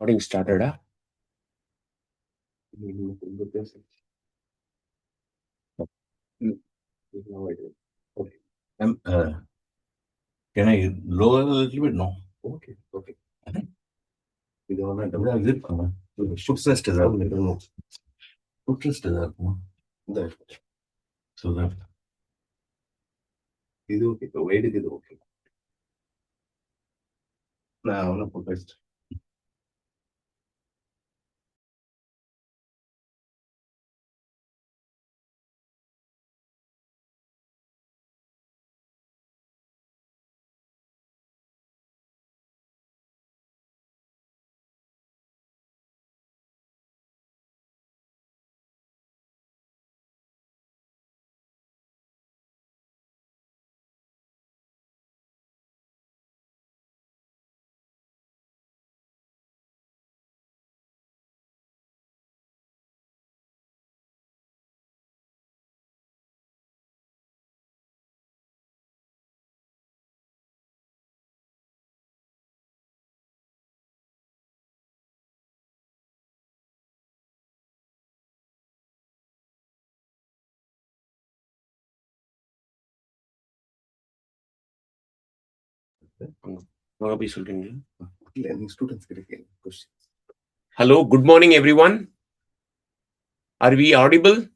Recording started, huh? Okay. Can I lower a little bit? No. Okay. Okay. Footrest is out. Footrest is out. So that. This okay. The weight is okay. No, no footrest. Hello, good morning, everyone. Are we audible?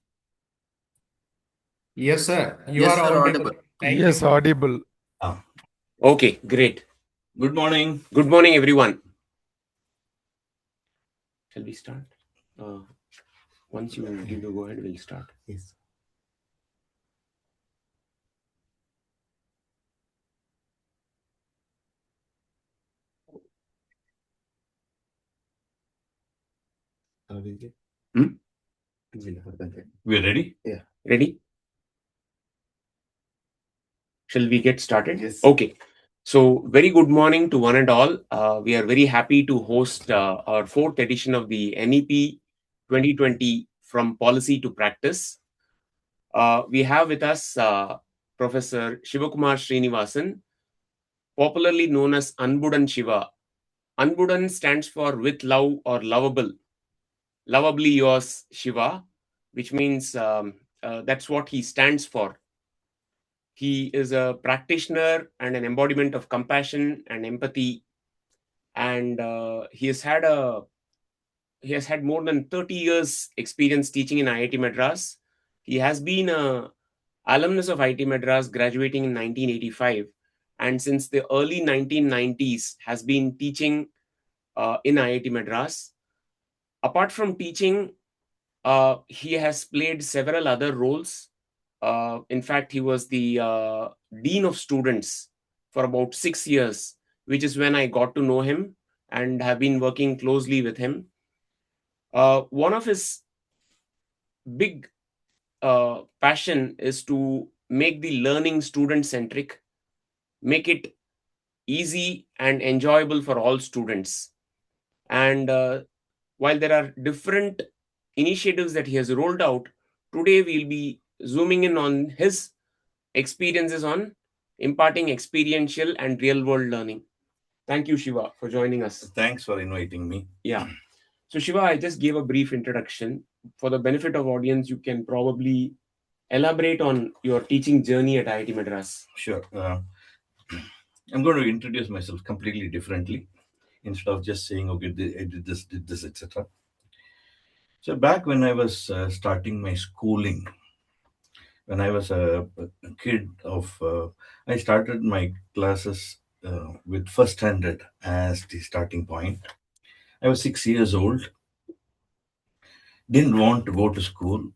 Yes, sir. You Yes, are sir, audible. Thank Yes, you. audible. Okay, great. Good morning. Good morning, everyone. Shall we start? Once you give the go ahead, we'll start. Yes. We're ready? Yeah. Ready? Shall we get started? Yes. Okay. So, very good morning to one and all. We are very happy to host our fourth edition of the NEP 2020 From Policy to Practice. We have with us Professor Sivakumar Srinivasan, popularly known as Anbudan Shiva. Anbudan stands for with love or lovable. Lovably yours, Shiva, which means that's what he stands for. He is a practitioner and an embodiment of compassion and empathy, and he has had more than 30 years experience teaching in IIT Madras. He has been a alumnus of IIT Madras, graduating in 1985, and since the early 1990s has been teaching in IIT Madras. Apart from teaching, he has played several other roles. In fact, he was the dean of students for about 6 years, which is when I got to know him and have been working closely with him. One of his big passion is to make the learning student-centric, make it easy and enjoyable for all students. And while there are different initiatives that he has rolled out, today we'll be zooming in on his experiences on imparting experiential and real-world learning. Thank you, Shiva, for joining us. Thanks for inviting me. Yeah. So, Shiva, I just gave a brief introduction. For the benefit of audience, you can probably elaborate on your teaching journey at IIT Madras. Sure. I'm going to introduce myself completely differently instead of just saying, okay, I did this, etc. So back when I was starting my schooling, when I was a kid I started my classes with first standard as the starting point. I was 6 years old, didn't want to go to school,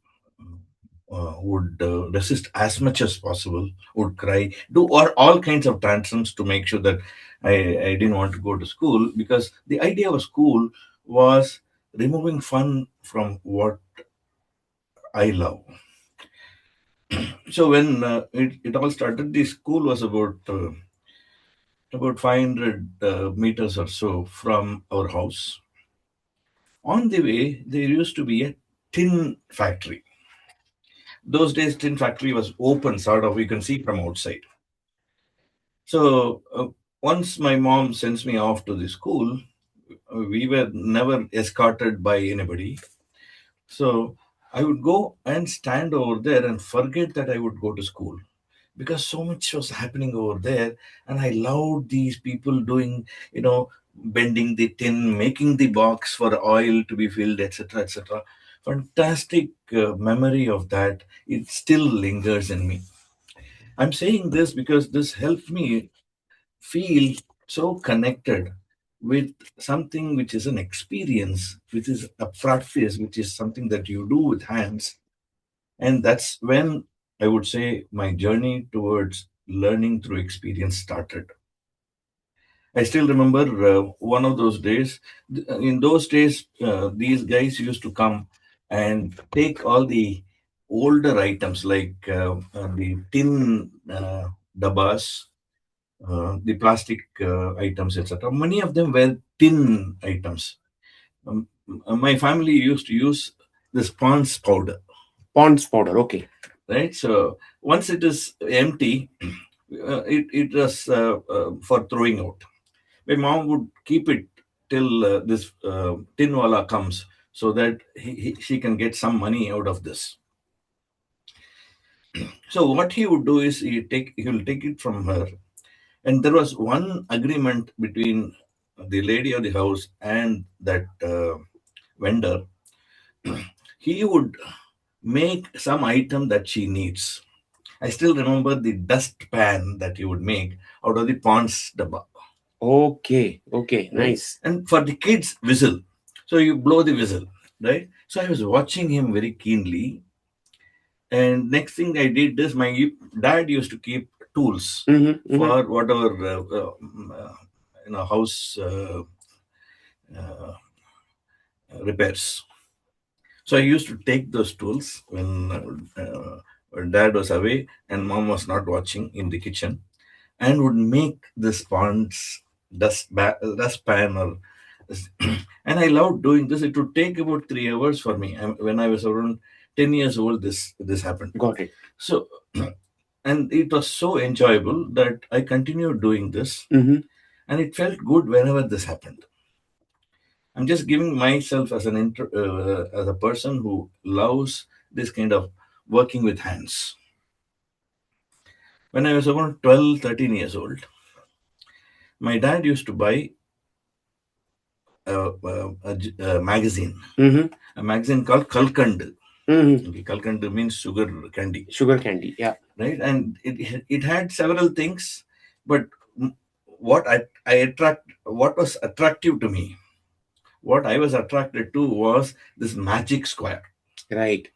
would resist as much as possible, would cry, do all kinds of tantrums to make sure that I didn't want to go to school, because the idea of school was removing fun from what I love. So when it all started, the school was about 500 meters or so from our house. On the way, there used to be a tin factory. Those days, tin factory was open, sort of, you can see from outside. So once my mom sends me off to the school, we were never escorted by anybody. So I would go and stand over there and forget that I would go to school, because so much was happening over there. And I loved these people doing, bending the tin, making the box for oil to be filled, etc., etc. Fantastic memory of that. It still lingers in me. I'm saying this because this helped me feel so connected with something which is an experience, which is a practice, which is something that you do with hands. And that's when I would say my journey towards learning through experience started. I still remember one of those days. In those days, these guys used to come and take all the older items like the tin dabbas, the plastic items, etc. Many of them were tin items. My family used to use this Pond's powder, Pond's powder. Okay. right? So once it is empty, it was for throwing out. My mom would keep it till this tin wala comes, so that she can get some money out of this. So what he would do is he will take it from her, and there was one agreement between the lady of the house and that vendor. He would make some item that she needs. I still remember the dust pan that he would make out of the Pond's dabba, Okay. Okay. right? Nice. And for the kids, whistle. So you blow the whistle, right? So I was watching him very keenly. And next thing I did is my dad used to keep tools Mm-hmm, mm-hmm. for whatever house uh, repairs. So I used to take those tools when dad was away and mom was not watching in the kitchen, and would make this ponds dust pan or and I loved doing this. It would take about 3 hours for me. When I was around 10 years old, this happened. Got it. So and it was so enjoyable that I continued doing this, Mm-hmm. and it felt good whenever this happened. I'm just giving myself as as a person who loves this kind of working with hands. When I was around 12, 13 years old, my dad used to buy a magazine, Mm-hmm. a magazine called Kalkand. Mm-hmm. Okay, Kalkand means sugar candy, Sugar candy. Yeah. right? And it had several things, but what was attractive to me, what I was attracted to was this magic square. Right.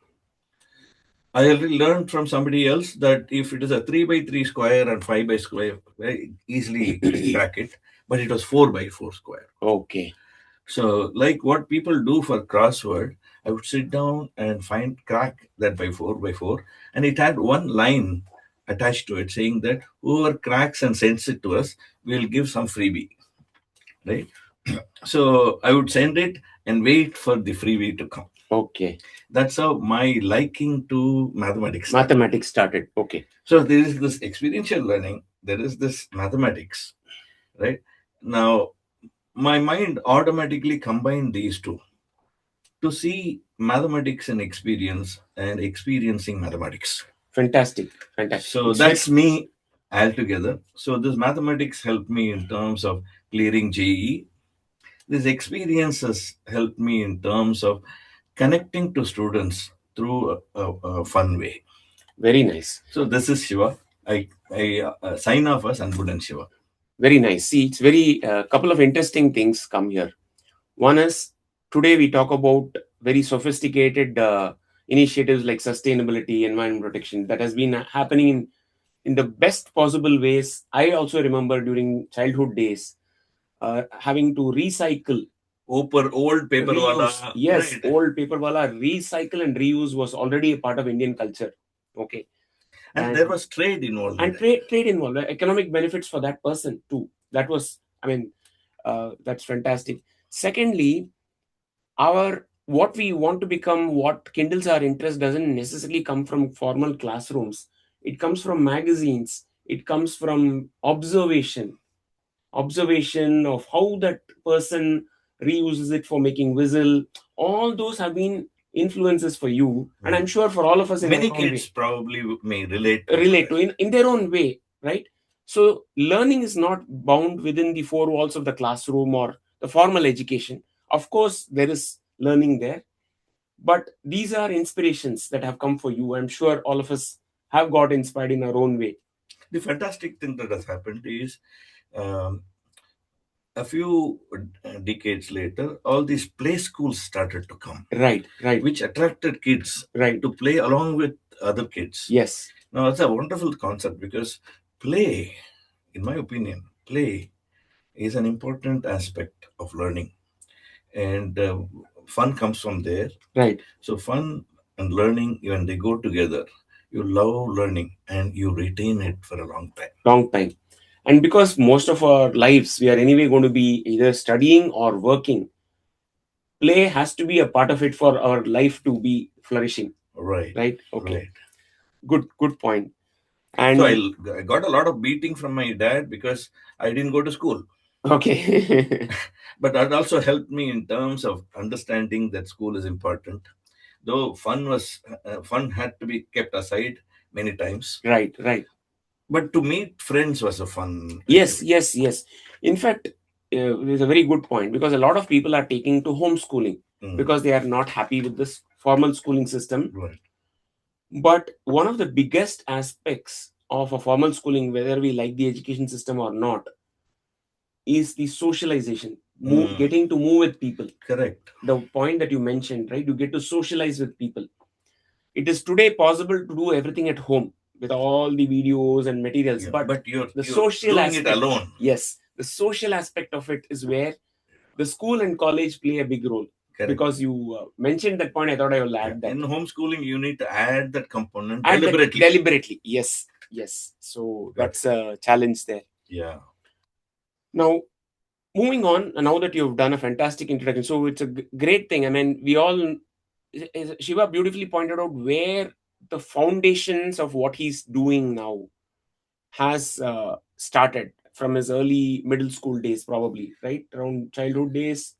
I already learned from somebody else that if it is a 3 by 3 square and 5 by square, very easily crack it, but it was 4 by 4 square. Okay. So, like what people do for crossword, I would sit down and find crack that by 4, and it had one line attached to it saying that whoever cracks and sends it to us, we'll give some freebie, right? So I would send it and wait for the freebie to come. Okay. That's how my liking to mathematics started. Mathematics started. Okay. So there is this experiential learning, there is this mathematics, right? Now, my mind automatically combined these two to see mathematics and experience and experiencing mathematics. Fantastic. Fantastic. So It's that's me altogether. So this mathematics helped me in terms of clearing JE. These experiences helped me in terms of connecting to students through a fun way. very nice. So this is Shiva. I sign off as Anbudan Shiva. Very nice. See, it's very couple of interesting things come here. One is today we talk about very sophisticated initiatives like sustainability, environment protection that has been happening in the best possible ways. I also remember during childhood days having to recycle. Old paper wala. Yes, Right. old paper wala. Recycle and reuse was already a part of Indian culture. Okay. And there was trade involved. And trade involved, economic benefits for that person too. That was, I mean, that's fantastic. Secondly, our what we want to become, what kindles our interest, doesn't necessarily come from formal classrooms. It comes from magazines. It comes from observation of how that person reuses it for making whistle. All those have been influences for you, and I'm sure for all of us in Many our own kids way, probably may relate to in their own way, right? So learning is not bound within the four walls of the classroom or the formal education. Of course, there is learning there, but these are inspirations that have come for you. I'm sure all of us have got inspired in our own way. The fantastic thing that has happened is, um, a few decades later, all these play schools started to come, Right, right, which attracted kids right. to play along with other kids. Yes, Now, it's a wonderful concept because play, in my opinion, play is an important aspect of learning, and fun comes from there. right. So, fun and learning, when they go together, you love learning and you retain it for a long time. Long time. And because most of our lives we are anyway going to be either studying or working, play has to be a part of it for our life to be flourishing. Right, Right? Okay. right. Good point. So And I got a lot of beating from my dad because I didn't go to school. okay. But that also helped me in terms of understanding that school is important. Though fun had to be kept aside many times. Right, right. But to meet friends was a fun Yes, activity. yes, yes. In fact, it's a very good point because a lot of people are taking to homeschooling because they are not happy with this formal schooling system. Right. But one of the biggest aspects of a formal schooling, whether we like the education system or not, is the socialization, getting to move with people. Correct. The point that you mentioned, right? You get to socialize with people. It is today possible to do everything at home with all the videos and materials, Yeah, but you're the you're social doing it aspect, alone. yes, the social aspect of it is where the school and college play a big role. Correct. Because you mentioned that point, I thought I will add that. In homeschooling, you need to add that component And deliberately. deliberately, yes, yes. So that's a challenge there. Yeah. Now, moving on, now that you've done a fantastic introduction, so it's a great thing. I mean, we all, Shiva beautifully pointed out where the foundations of what he's doing now has started from his early middle school days, probably, right? Around childhood days.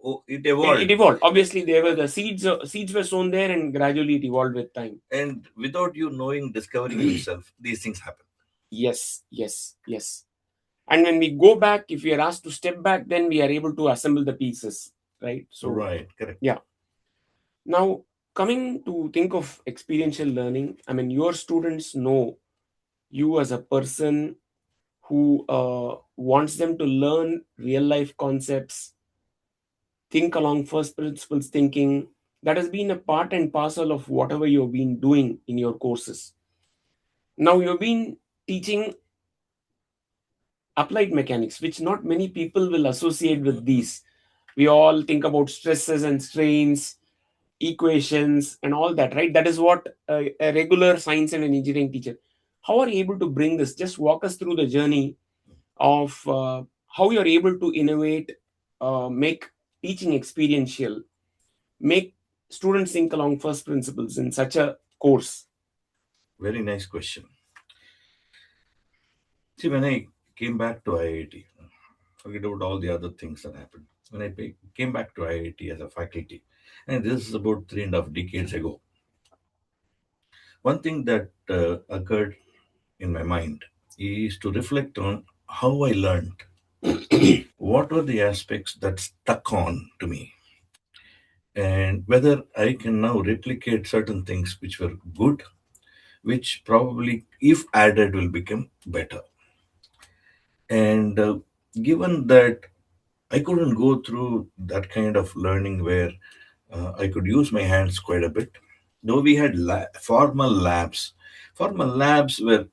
Oh, it evolved. It evolved. Obviously, there were the seeds. Seeds were sown there, and gradually it evolved with time. And without you knowing, discovering yourself, these things happen. Yes, yes, yes. And when we go back, if we are asked to step back, then we are able to assemble the pieces, right? So, Right, correct. yeah. Now, coming to think of experiential learning, I mean, your students know you as a person who wants them to learn real life concepts, think along first principles thinking. That has been a part and parcel of whatever you've been doing in your courses. Now, you've been teaching applied mechanics, which not many people will associate with these. We all think about stresses and strains, equations, and all that, right? That is what a regular science and an engineering teacher. How are you able to bring this? Just walk us through the journey of how you're able to innovate, make teaching experiential, make students think along first principles in such a course. Very nice question. See, when I came back to IIT, forget about all the other things that happened. When I came back to IIT as a faculty, and this is about 3.5 decades ago, one thing that occurred in my mind is to reflect on how I learned. What were the aspects that stuck on to me? And whether I can now replicate certain things which were good, which probably, if added, will become better. And given that I couldn't go through that kind of learning where I could use my hands quite a bit, though we had formal labs. Formal labs were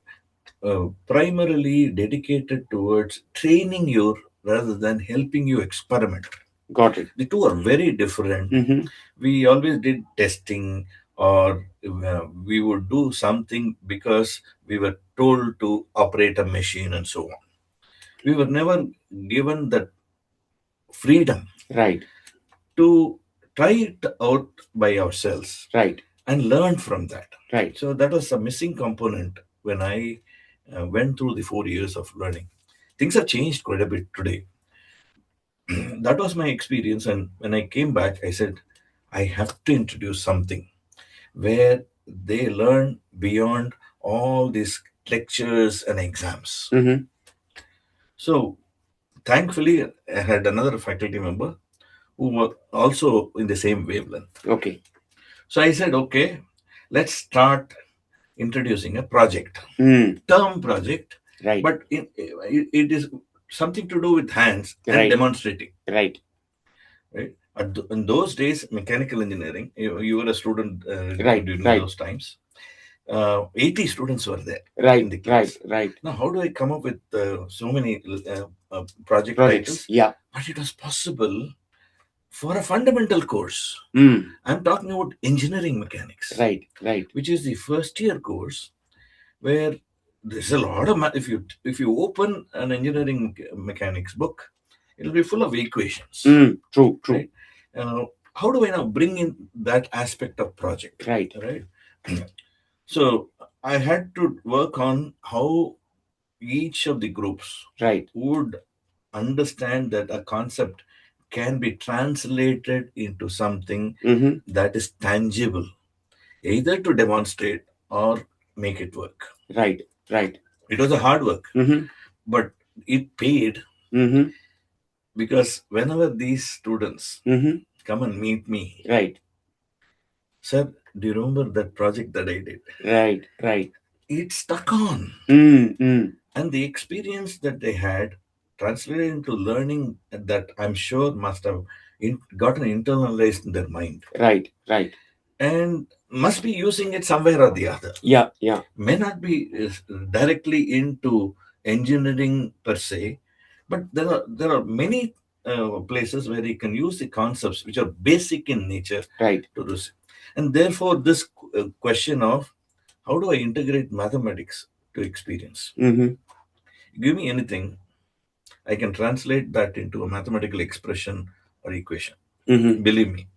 primarily dedicated towards training you rather than helping you experiment. Got it. The two are very different. We always did testing, or we would do something because we were told to operate a machine and so on. We were never given that freedom, Right, to try it out by ourselves, right, and learn from that. right. So that was a missing component when I went through the 4 years of learning. Things have changed quite a bit today. that was my experience. And when I came back, I said, I have to introduce something where they learn beyond all these lectures and exams. Mm-hmm. So, thankfully, I had another faculty member who were also in the same wavelength. Okay. So, I said, okay, let's start introducing a project, Mm. term project, Right. but it is something to do with hands and Right. demonstrating. Right. Right? In those days, mechanical engineering, you were a student Right. during Right. those times. 80 students were there in Right. the Right. class. Right. Now, how do I come up with so many project Projects. titles? Yeah. But it was possible for a fundamental course. Mm. I'm talking about engineering mechanics, Right. Right. which is the first year course where there's a lot of if you open an engineering mechanics book, it'll be full of equations. Mm. True. True. Right? How do I now bring in that aspect of project? Right. Right. So I had to work on how each of the groups Right. would understand that a concept can be translated into something Mm-hmm. that is tangible, either to demonstrate or make it work. Right. Right. It was a hard work, Mm-hmm. but it paid, Mm-hmm. because whenever these students Mm-hmm. come and meet me, Right. sir, do you remember that project that I did? Right. Right. It stuck on. Mm. Mm. And the experience that they had translated into learning that I'm sure must have gotten internalized in their mind Right. Right. and must be using it somewhere or the other. Yeah. Yeah. May not be directly into engineering per se, but there are many places where you can use the concepts which are basic in nature Right. to do so. And therefore, this question of how do I integrate mathematics to experience? Mm-hmm. Give me anything, I can translate that into a mathematical expression or equation. Mm-hmm. Believe me,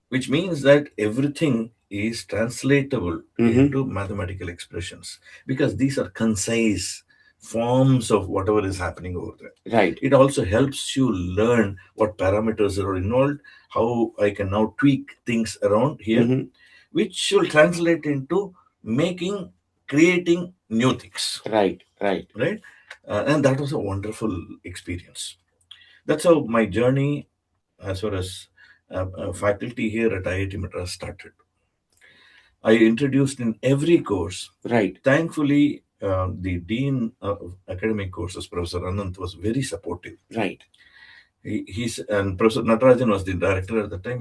which means that everything is translatable Mm-hmm. into mathematical expressions because these are concise forms of whatever is happening over there. Right. It also helps you learn what parameters are involved, how I can now tweak things around here, Mm-hmm. which will translate into creating new things. Right. Right. Right? And that was a wonderful experience. That's how my journey as far as faculty here at IIT Madras started. I introduced in every course. Right. Thankfully, the Dean of Academic Courses, Professor Anant, was very supportive. Right. And Professor Natarajan was the director at the time.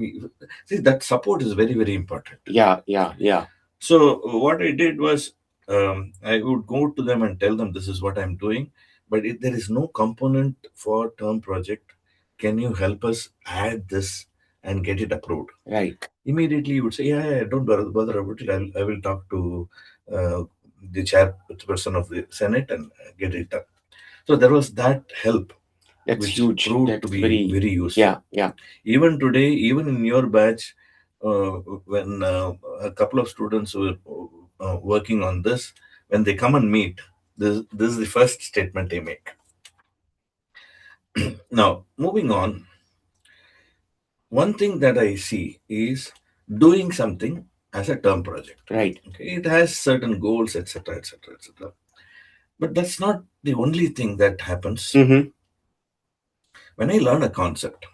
See, that support is very, very important. Yeah. Yeah. Yeah. So what I did was I would go to them and tell them this is what I'm doing, but if there is no component for term project, can you help us add this and get it approved? Right. Immediately you would say, yeah, don't bother about it. I will talk to the chairperson of the Senate and get it done. So there was that help, That's which huge. proved That's to be very. very useful. Yeah. Yeah. Even today, even in your batch, when a couple of students were working on this, when they come and meet, this is the first statement they make. Now, moving on, one thing that I see is doing something as a term project. Right. Okay, it has certain goals, etc., etc., etc. But that's not the only thing that happens. Mm-hmm. When I learn a concept,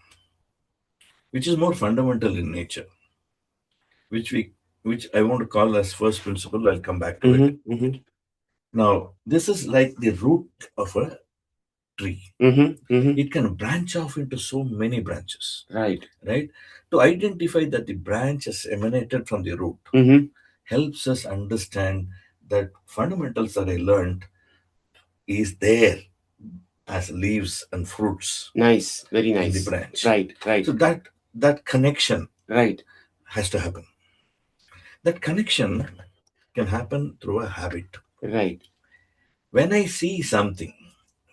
which is more fundamental in nature, which we which I want to call as first principle. I'll come back to it. Mm-hmm. Mm-hmm. Now, this is like the root of a tree. Mm-hmm. Mm-hmm. It can branch off into so many branches, Right. right? To identify that the branch has emanated from the root Mm-hmm. helps us understand that fundamentals that I learned is there as leaves and fruits Nice. Very in the nice. branch. Right. Right. So that connection Right. has to happen. That connection can happen through a habit. Right. When I see something,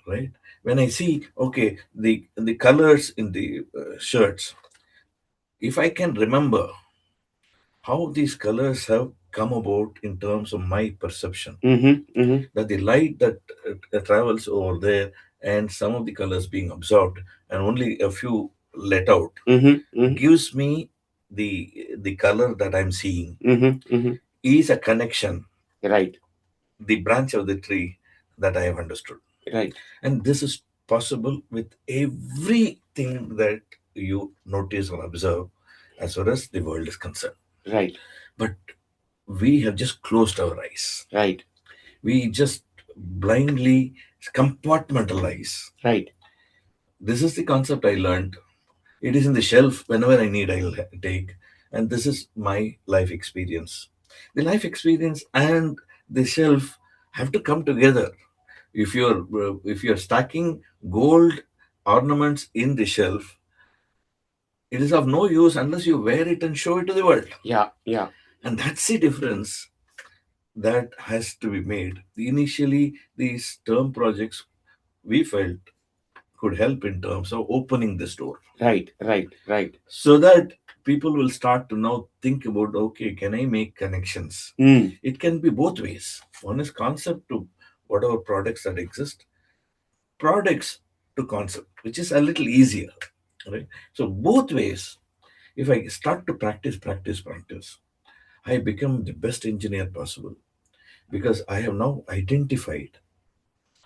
right? When I see, okay, the colors in the shirts, if I can remember how these colors have come about in terms of my perception, Mm-hmm. Mm-hmm. that the light that travels over there and some of the colors being absorbed and only a few let out Mm-hmm. gives me the color that I'm seeing Mm-hmm. Mm-hmm. is a connection, Right. the branch of the tree that I have understood. Right. And this is possible with everything that you notice or observe as far as the world is concerned. Right. But we have just closed our eyes. Right. We just blindly compartmentalize. Right. This is the concept I learned. It is in the shelf. Whenever I need, I'll take. And this is my life experience. The life experience and the shelf have to come together. If you're stacking gold ornaments in the shelf, it is of no use unless you wear it and show it to the world. Yeah. Yeah. And that's the difference that has to be made. Initially, these term projects we felt could help in terms of opening this door, Right. Right. Right. so that people will start to now think about, okay, can I make connections? Mm. It can be both ways. One is concept to whatever products that exist, products to concept, which is a little easier, right? So both ways, if I start to practice, I become the best engineer possible because I have now identified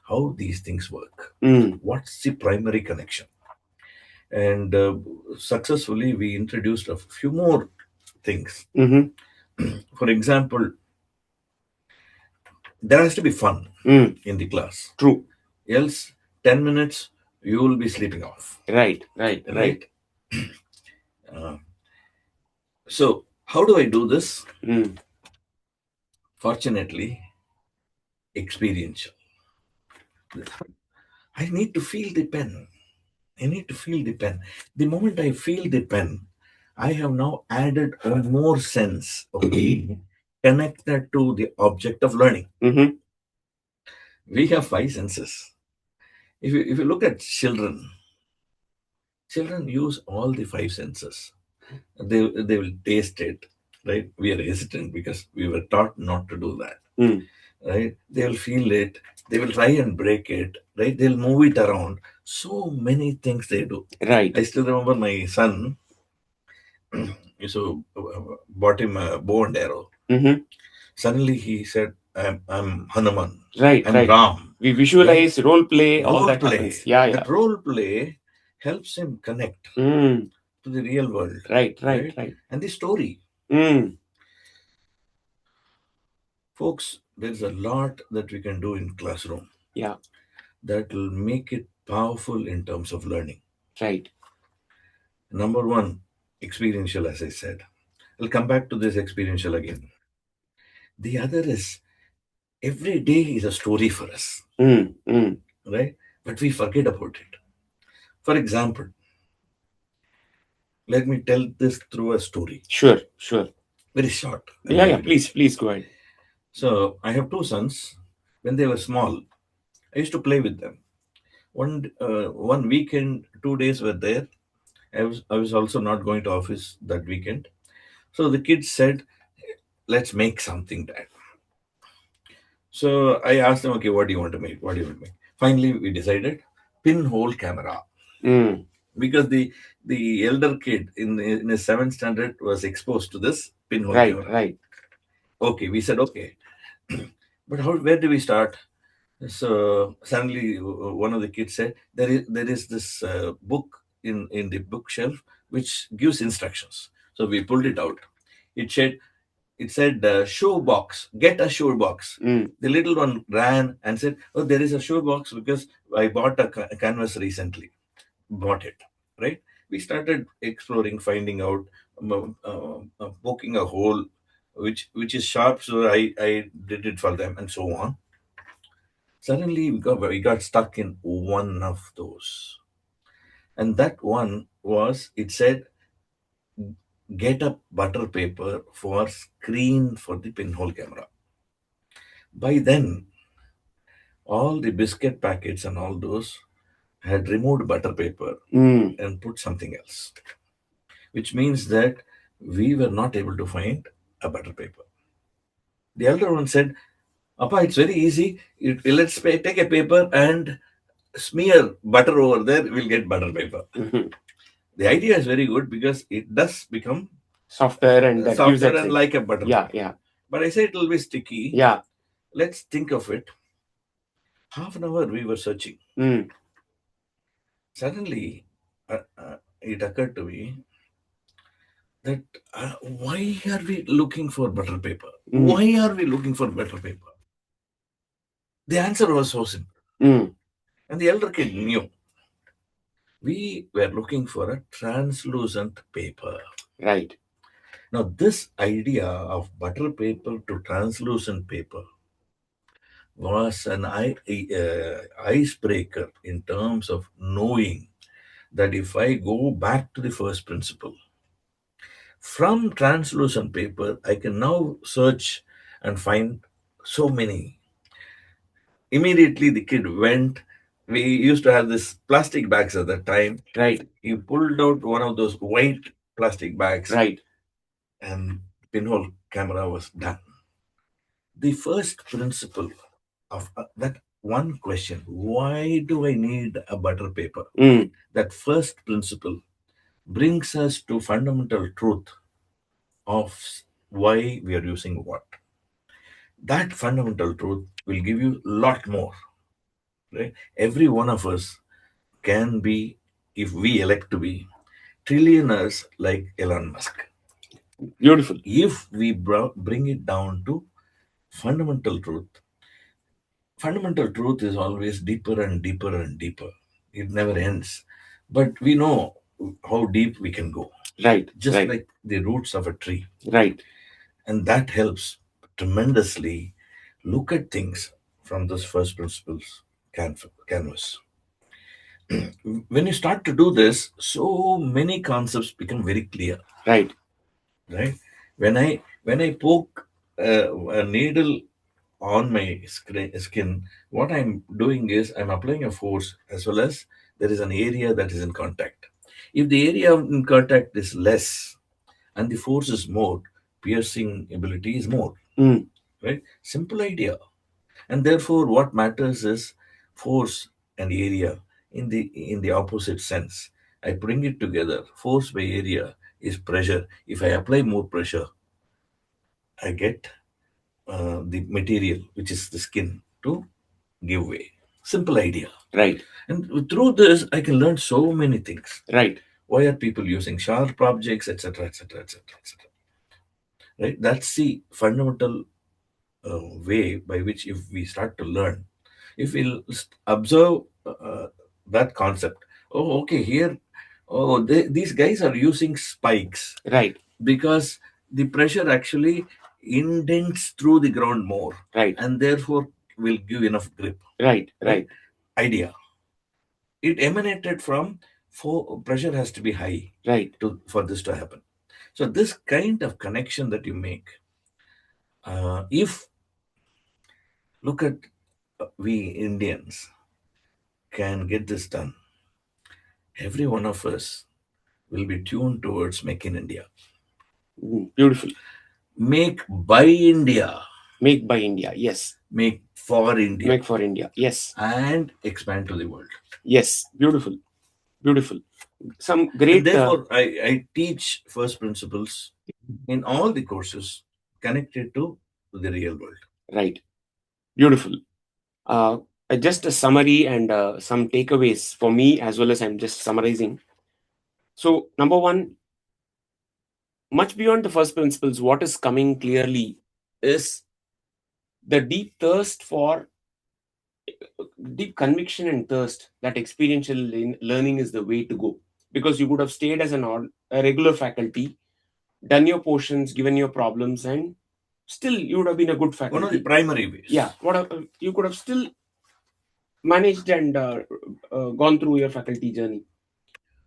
how these things work. Mm. What's the primary connection? And successfully, we introduced a few more things. Mm-hmm. For example, there has to be fun Mm. in the class. True. Else, 10 minutes, you will be sleeping off. Right. Right. Right. Right? Uh, so, how do I do this? Mm. Fortunately, experiential. I need to feel the pen. I need to feel the pen. The moment I feel the pen, I have now added one more sense, okay, connected to the object of learning. Mm-hmm. We have five senses. If you look at children, children use all the five senses. They will taste it, right? We are hesitant because we were taught not to do that, Mm. right? They will feel it. They will try and break it, right? They'll move it around. So many things they do. Right. I still remember my son. So bought him a bow and arrow. Mm-hmm. Suddenly he said, I'm Hanuman. Right. I'm Right. Ram. We Yeah. visualize, role play, all Role that play. happens. Yeah. Yeah. That role play helps him connect Mm. to the real world, Right. Right. right? Right. And the story. Mm. Folks, there's a lot that we can do in classroom Yeah. that will make it powerful in terms of learning. Right. Number one, experiential, as I said. I'll come back to this experiential again. The other is every day is a story for us, Mm. Mm. right? But we forget about it. For example, let me tell this through a story. Sure. Sure. Very short and Yeah. very, Yeah. very Please. short. Please go ahead. So I have two sons. When they were small, I used to play with them. One weekend, 2 days were there. I was also not going to office that weekend. So the kids said, "Let's make something, Dad." So I asked them, "Okay, what do you want to make? What do you want to make?" Finally, we decided pinhole camera Mm. because the elder kid in his seventh standard was exposed to this pinhole Right. camera. Right. Okay, we said okay, but how? Where do we start? So suddenly, one of the kids said, "There is this book in the bookshelf which gives instructions." So we pulled it out. It said shoe box. Get a shoe box. Mm. The little one ran and said, "Oh, there is a shoe box because I bought a canvas recently. Bought it." Right? We started exploring, finding out, poking a hole which is sharp. So I did it for them, and so on. Suddenly we got stuck in one of those. And that one was, it said, get a butter paper for screen for the pinhole camera. By then, all the biscuit packets and all those had removed butter paper Mm. and put something else, which means that we were not able to find a butter paper. The elder one said, "Appa, it's very easy. Let's take a paper and smear butter over there, we'll get butter paper. Mhm. The idea is very good because it does become Softer and that gives softer that and shape. like a butter Yeah, paper. yeah, But I say it will be sticky. yeah. Let's think of it. Half an hour we were searching. Mm. Suddenly, it occurred to me that why are we looking for butter paper? Mm. Why are we looking for butter paper? The answer was so simple. Mm. And the elder kid knew. We were looking for a translucent paper. Right. Now, this idea of butter paper to translucent paper was an icebreaker in terms of knowing that if I go back to the first principle, from translucent paper, I can now search and find so many. Immediately, the kid went. We used to have this plastic bags at that time. Right. He pulled out one of those white plastic bags, Right. and pinhole camera was done. The first principle of that one question, why do I need a butter paper? Mm. That first principle brings us to fundamental truth of why we are using what. That fundamental truth will give you a lot more. Right? Every one of us can be, if we elect to be, trillionaires like Elon Musk. Beautiful. If we bring it down to fundamental truth, fundamental truth is always deeper and deeper and deeper. It never ends. But we know how deep we can go, Right. just Right. like the roots of a tree. Right. And that helps tremendously look at things from this first principles canvas. When you start to do this, so many concepts become very clear, Right. right? When I poke a needle on my skin, what I'm doing is I'm applying a force as well as there is an area that is in contact. If the area in contact is less and the force is more, piercing ability is more, Mm. right? Simple idea. And therefore, what matters is force and area in the opposite sense. I bring it together. Force by area is pressure. If I apply more pressure, I get the material, which is the skin, to give way. Simple idea. Right. And through this, I can learn so many things. Right. Why are people using sharp objects, etc., etc., etc., etc. Right? That's the fundamental way by which, if we start to learn, if we observe that concept. Oh, okay, here, oh, these guys are using spikes Right. because the pressure actually indents through the ground more, Right. and therefore will give enough grip. Right. Right? Right. Idea. It emanated from, for pressure has to be high Right. to for this to happen. So this kind of connection that you make, if look at we Indians can get this done, every one of us will be tuned towards Make in India. Mm. Beautiful. Make by India, Make by India. Yes. make for India, Make for India. Yes. and expand to the world. Yes. Beautiful. Beautiful. Some And great. therefore, I teach first principles in all the courses connected to the real world. Right. Beautiful. Uh, just a summary and some takeaways for me as well as I'm just summarizing. So, number one, much beyond the first principles, what is coming clearly is the deep thirst for deep conviction and thirst that experiential learning is the way to go. Because you could have stayed as a regular faculty, done your portions, given your problems, and still you would have been a good One of the faculty. primary ways. Yeah, you could have still managed and gone through your faculty journey.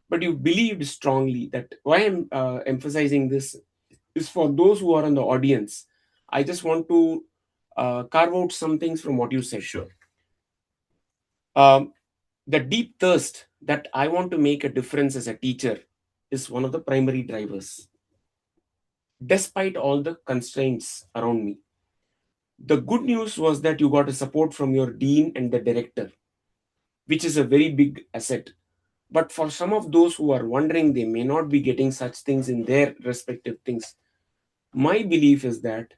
But you believed strongly that why I'm emphasizing this is for those who are in the audience. I just want to carve out some things from what you said. Sure. Um, the deep thirst that I want to make a difference as a teacher is one of the primary drivers, despite all the constraints around me. The good news was that you got a support from your dean and the director, which is a very big asset. But for some of those who are wondering, they may not be getting such things in their respective things. My belief is that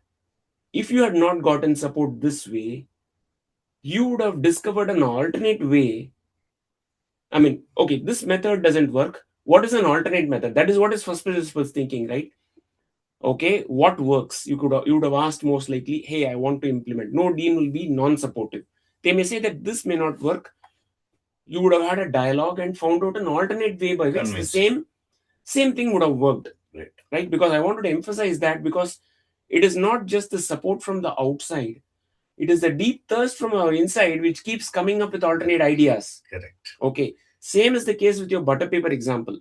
if you had not gotten support this way, you would have discovered an alternate way. I mean, okay, this method doesn't work. What is an alternate method? That is what is first principles thinking, right? Okay, what works? You would have asked most likely, hey, I want to implement. No dean will be non-supportive. They may say that this may not work. You would have had a dialogue and found out an alternate way by which the Convinced. same thing would have worked. Right. Because I wanted to emphasize that, because it is not just the support from the outside, it is the deep thirst from our inside which keeps coming up with alternate ideas. Correct. Okay, same is the case with your butter paper example.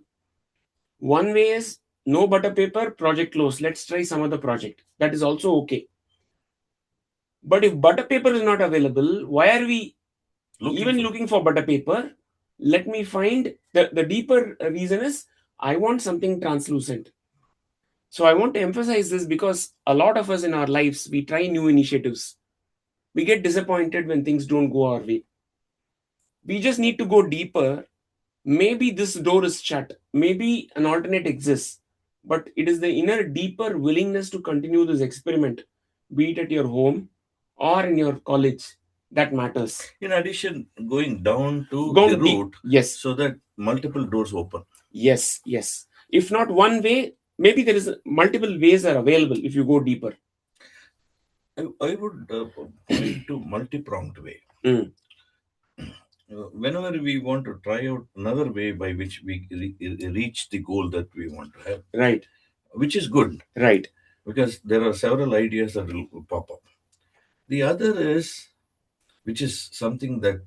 One way is no butter paper, project closed, let's try some other project. That is also okay. But if butter paper is not available, why are we looking for butter paper? Let me find the deeper reason is I want something translucent. So I want to emphasize this because a lot of us in our lives, we try new initiatives. We get disappointed when things don't go our way. We just need to go deeper. Maybe this door is shut. Maybe an alternate exists. But it is the inner, deeper willingness to continue this experiment, be it at your home or in your college, that matters. In addition, going down to Go the deep. route, Yes. so that multiple doors open. Yes. If not one way, maybe there is multiple ways are available if you go deeper. I would point to multi-pronged way. Whenever we want to try out another way by which we reach the goal that we want to have, Right. which is good, Right. because there are several ideas that will pop up. The other is, which is something that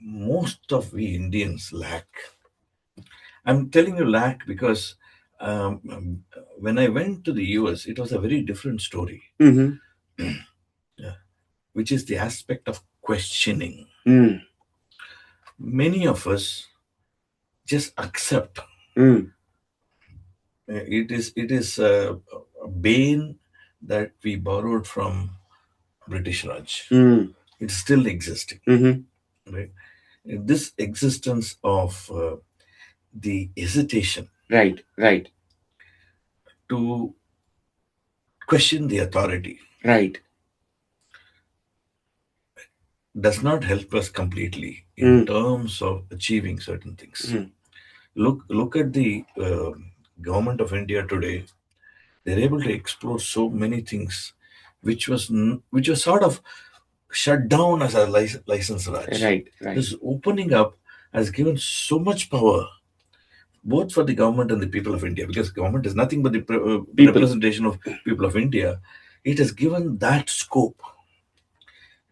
most of we Indians lack. I'm telling you lack because when I went to the US, it was a very different story, which is the aspect of questioning. Many of us just accept. It is a bane that we borrowed from British Raj. It's still existing. Right? This existence of the hesitation Right. to question the authority Right. does not help us completely in terms of achieving certain things. Look at the government of India today. They're able to explore so many things, which was sort of shut down as a license Raj. Right. This opening up has given so much power, both for the government and the people of India, because government is nothing but the representation of people of India. It has given that scope,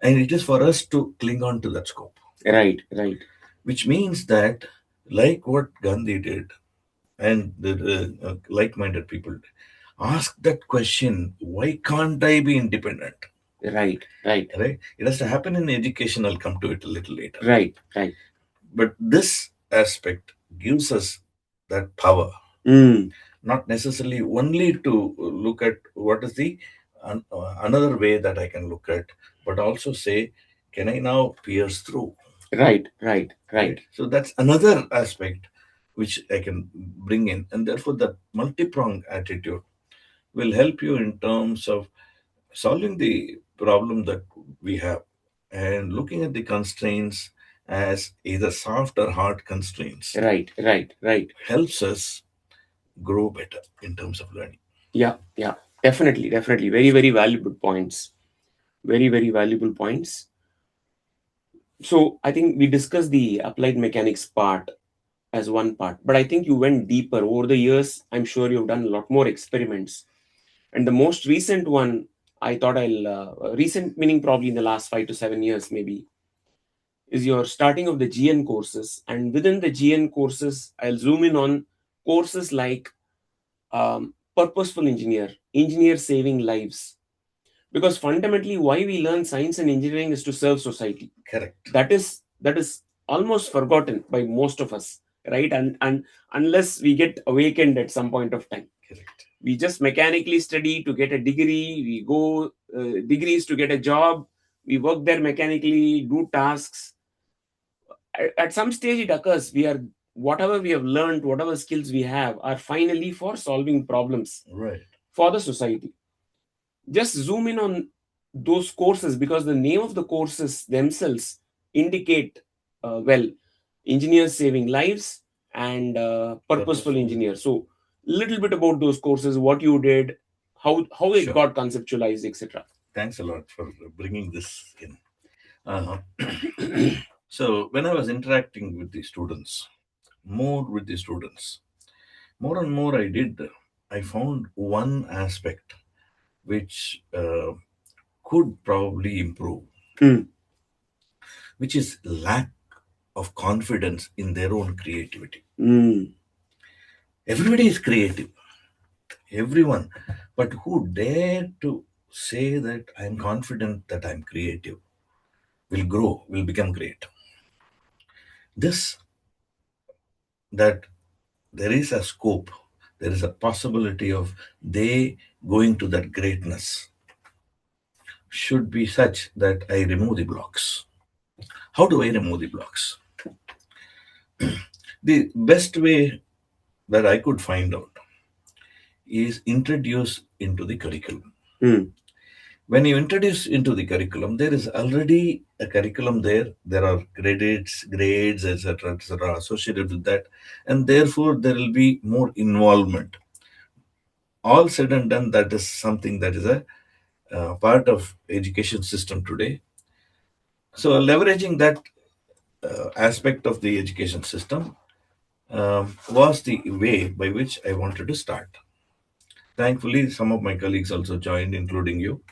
and it is for us to cling on to that scope. Right. Which means that, like what Gandhi did, and the like-minded people ask that question: why can't I be independent? Right. It has to happen in education. I'll come to it a little later. Right. But this aspect gives us that power, not necessarily only to look at what is the another way that I can look at, but also say, can I now pierce through? Right. So that's another aspect which I can bring in, and therefore that multi-pronged attitude will help you in terms of solving the problem that we have and looking at the constraints as either soft or hard constraints. Right. Helps us grow better in terms of learning. Yeah. Definitely. Very, very valuable points. Very, very valuable points. So I think we discussed the applied mechanics part as one part, but I think you went deeper over the years. I'm sure you've done a lot more experiments, and the most recent one, I thought recent meaning probably in the last 5 to 7 years maybe, is your starting of the GN courses. And within the GN courses, I'll zoom in on courses like purposeful engineer saving lives. Because fundamentally, why we learn science and engineering is to serve society. Correct. That is almost forgotten by most of us, right? And unless we get awakened at some point of time. Correct. We just mechanically study to get a degree. We go degrees to get a job. We work there mechanically, do tasks. at some stage it occurs, we are, whatever we have learned, whatever skills we have, are finally for solving problems Right. for the society. Just zoom in on those courses, because the name of the courses themselves indicate, well, engineers saving lives and purposeful engineers. So little bit about those courses, what you did, how it Sure. got conceptualized, etc. Thanks a lot for bringing this in. Uh, so when I was interacting with the students, more and more I found one aspect which could probably improve, Hmm. which is lack of confidence in their own creativity. Hmm. Everybody is creative, everyone, but who dare to say that I'm confident that I'm creative will grow, will become great. This, that there is a scope, there is a possibility of they going to that greatness, should be such that I remove the blocks. How do I remove the blocks? The best way that I could find out is introduce into the curriculum. Hmm. When you introduce into the curriculum, there is already a curriculum there. There are grades, etc., associated with that, and therefore there will be more involvement. All said and done, that is something that is a part of education system today. So leveraging that aspect of the education system was the way by which I wanted to start. Thankfully, some of my colleagues also joined, including you,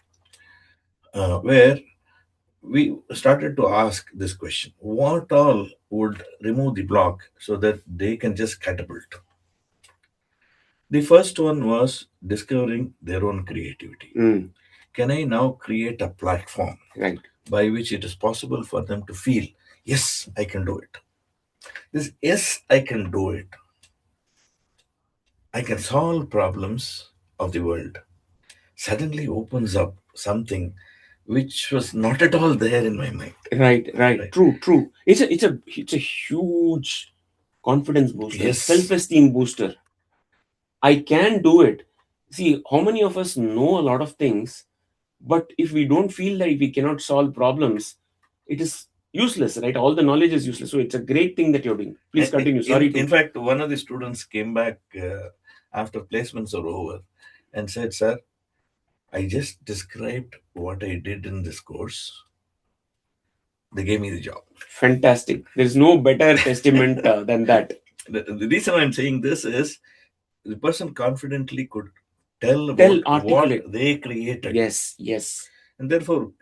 where we started to ask this question: what all would remove the block so that they can just catapult? The first one was discovering their own creativity. Hmm. Can I now create a platform Right. by which it is possible for them to feel, yes, I can do it? This, yes, I can do it, I can solve problems of the world, suddenly opens up something which was not at all there in my mind. Right. Right. True. It's a huge confidence booster, Yes. self-esteem booster. I can do it. See, how many of us know a lot of things, but if we don't feel that we cannot solve problems, it is useless, right? All the knowledge is useless. So it's a great thing that you're doing. Please continue. Sorry In to. fact, one of the students came back after placements are over and said, "Sir, I just described what I did in this course. They gave me the job." Fantastic. There's no better testament than that. The reason I'm saying this is the person confidently could tell Tell, about what articulate. they created. Yes. And therefore,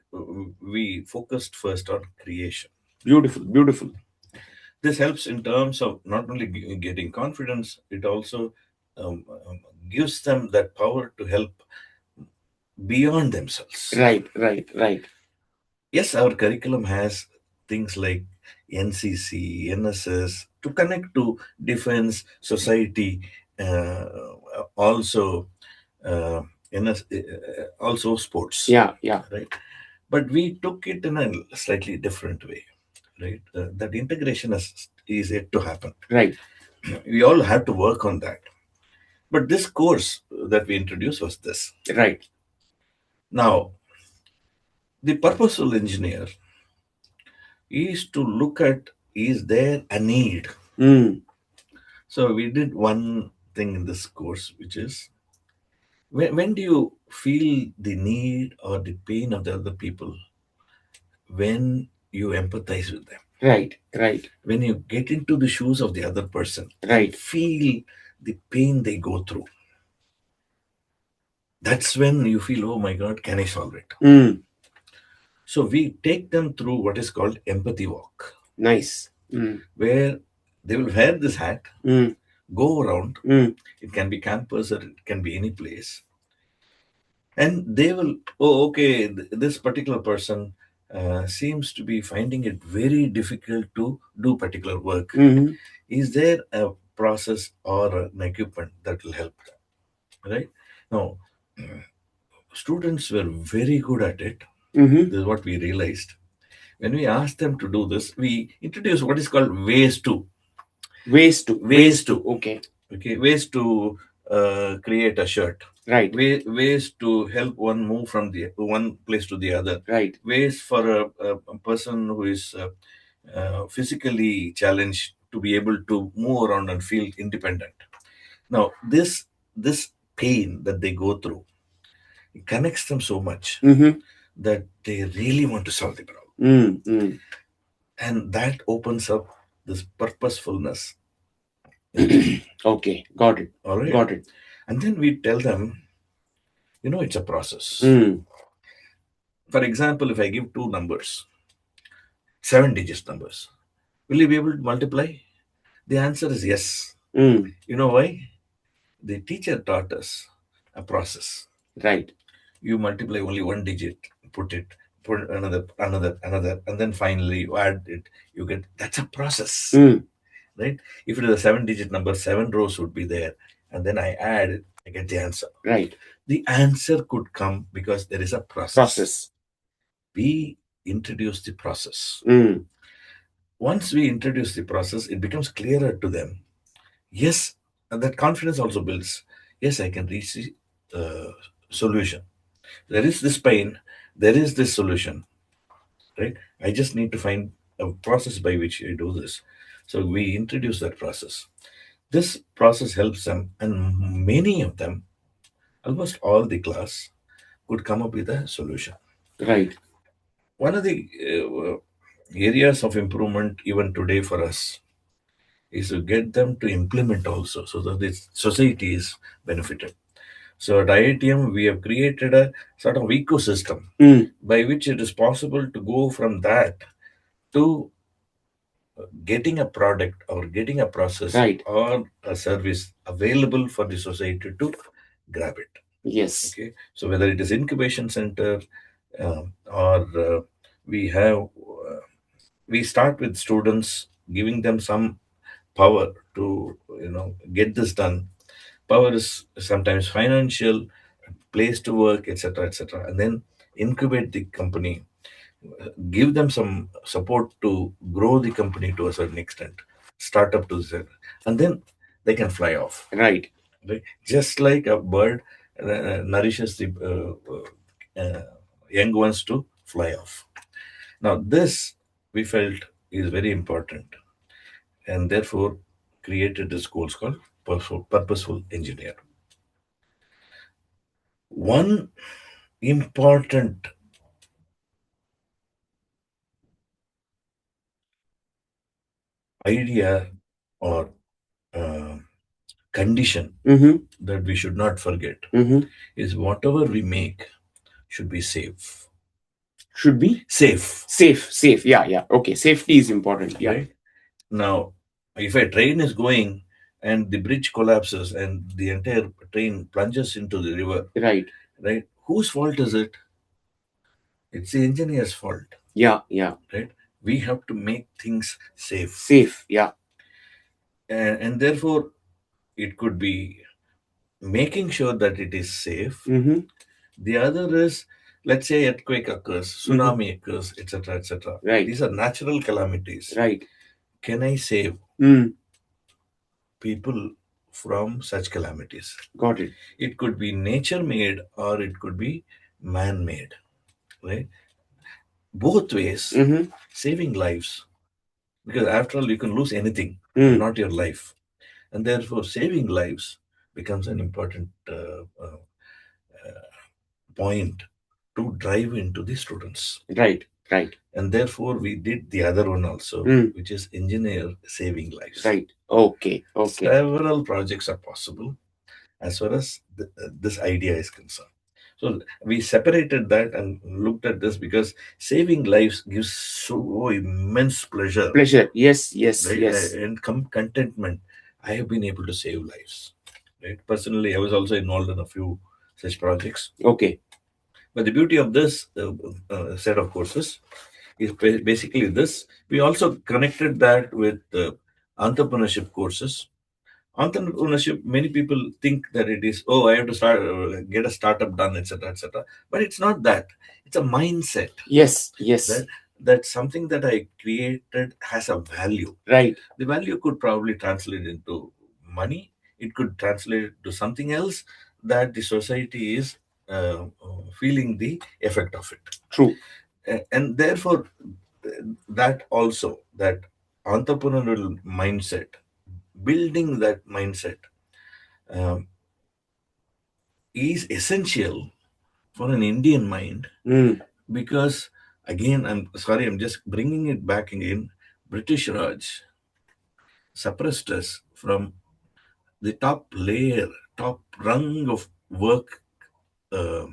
we focused first on creation. Beautiful. This helps in terms of not only getting confidence, it also gives them that power to help beyond themselves. Right. Yes, our curriculum has things like NCC, NSS to connect to defense, society, uh, also also sports. Yeah. Right. But we took it in a slightly different way. Right. That integration is yet to happen. Right. We all have to work on that. But this course that we introduced was this. Right. Now, the purposeful engineer is to look at, is there a need? Mm. So we did one thing in this course, which is when do you feel the need or the pain of the other people? When you empathize with them. Right. When you get into the shoes of the other person and Right. feel the pain they go through. That's when you feel, oh my God, can I solve it? Mm. So we take them through what is called empathy walk, Nice. Mm. where they will wear this hat, Mm. go around. Mm. It can be campus or it can be any place. And they will, oh, okay, this particular person seems to be finding it very difficult to do particular work. Mm-hmm. Is there a process or an equipment that will help them? Right? Now, students were very good at it. Mm-hmm. This is what we realized. When we ask them to do this, we introduce what is called ways to. Okay. Okay, ways to create a shirt. Right. Ways to help one move from the one place to the other. Right. Ways for a person who is physically challenged to be able to move around and feel independent. Now, this pain that they go through, it connects them so much Mm-hmm. that they really want to solve the problem. Mm. And that opens up this purposefulness in them. Okay. Got it. All right. Got it. And then we tell them, it's a process. Mm. For example, if I give two numbers, 7 digit numbers, will you be able to multiply? The answer is yes. Mm. You know why? The teacher taught us a process. Right. You multiply only one digit, put another, and then finally you add it. You get, that's a process. Mm. Right? If it is a 7 digit number, 7 rows would be there, and then I add it, I get the answer. Right. The answer could come because there is a process. We introduce the process. Mm. Once we introduce the process, it becomes clearer to them. Yes, and that confidence also builds. Yes, I can reach the solution. There is this pain, there is this solution, right? I just need to find a process by which I do this. So we introduce that process. This process helps them, and many of them, almost all the class, could come up with a solution. Right. One of the areas of improvement even today for us is to get them to implement also, so that the society is benefited. So at IITM, we have created a sort of ecosystem by which it is possible to go from that to getting a product or getting a process Right. or a service available for the society to grab it. Yes. Okay, so whether it is incubation center or we have we start with students, giving them some power to get this done. Power is sometimes financial, place to work, etc., etc., and then incubate the company, give them some support to grow the company to a certain extent, startup to the, and then they can fly off. Right. Right? Just like a bird nourishes the young ones to fly off. Now, this we felt is very important, and therefore created this course called Purposeful Engineer. One important idea or uh, condition that we should not forget is whatever we make should be safe. Should be Safe. safe. Yeah. Okay. Safety is important. Yeah. Right? Now, if a train is going and the bridge collapses and the entire train plunges into the river, Right. Whose fault is it? It's the engineer's fault. Yeah. Right? We have to make things safe. Yeah. And therefore, it could be making sure that it is safe. The other is, let's say, earthquake occurs, tsunami occurs, etc., etc. Right. These are natural calamities. Right. Can I save people from such calamities? Got it. It could be nature made or it could be man made. Right? Both ways, saving lives. Because after all, you can lose anything, but not your life. And therefore, saving lives becomes an important point to drive into the students. Right. And therefore, we did the other one also, which is engineer saving lives. Right. Okay. Several projects are possible as far as this idea is concerned. So we separated that and looked at this because saving lives gives so immense pleasure. Yes. Right? And contentment. I have been able to save lives. Right? Personally, I was also involved in a few such projects. Okay. But the beauty of this set of courses is basically this. We also connected that with entrepreneurship courses. Entrepreneurship, many people think that it is, I have to start, get a startup done, etc., etc. But it's not that. It's a mindset. Yes. That that something that I created has a value. Right. The value could probably translate into money. It could translate to something else that the society is feeling the effect of it. True. And therefore, that also, that entrepreneurial mindset, building that mindset um, is essential for an Indian mind, because again, I'm sorry, I'm just bringing it back again. British Raj suppressed us from the top layer, top rung of work, uh,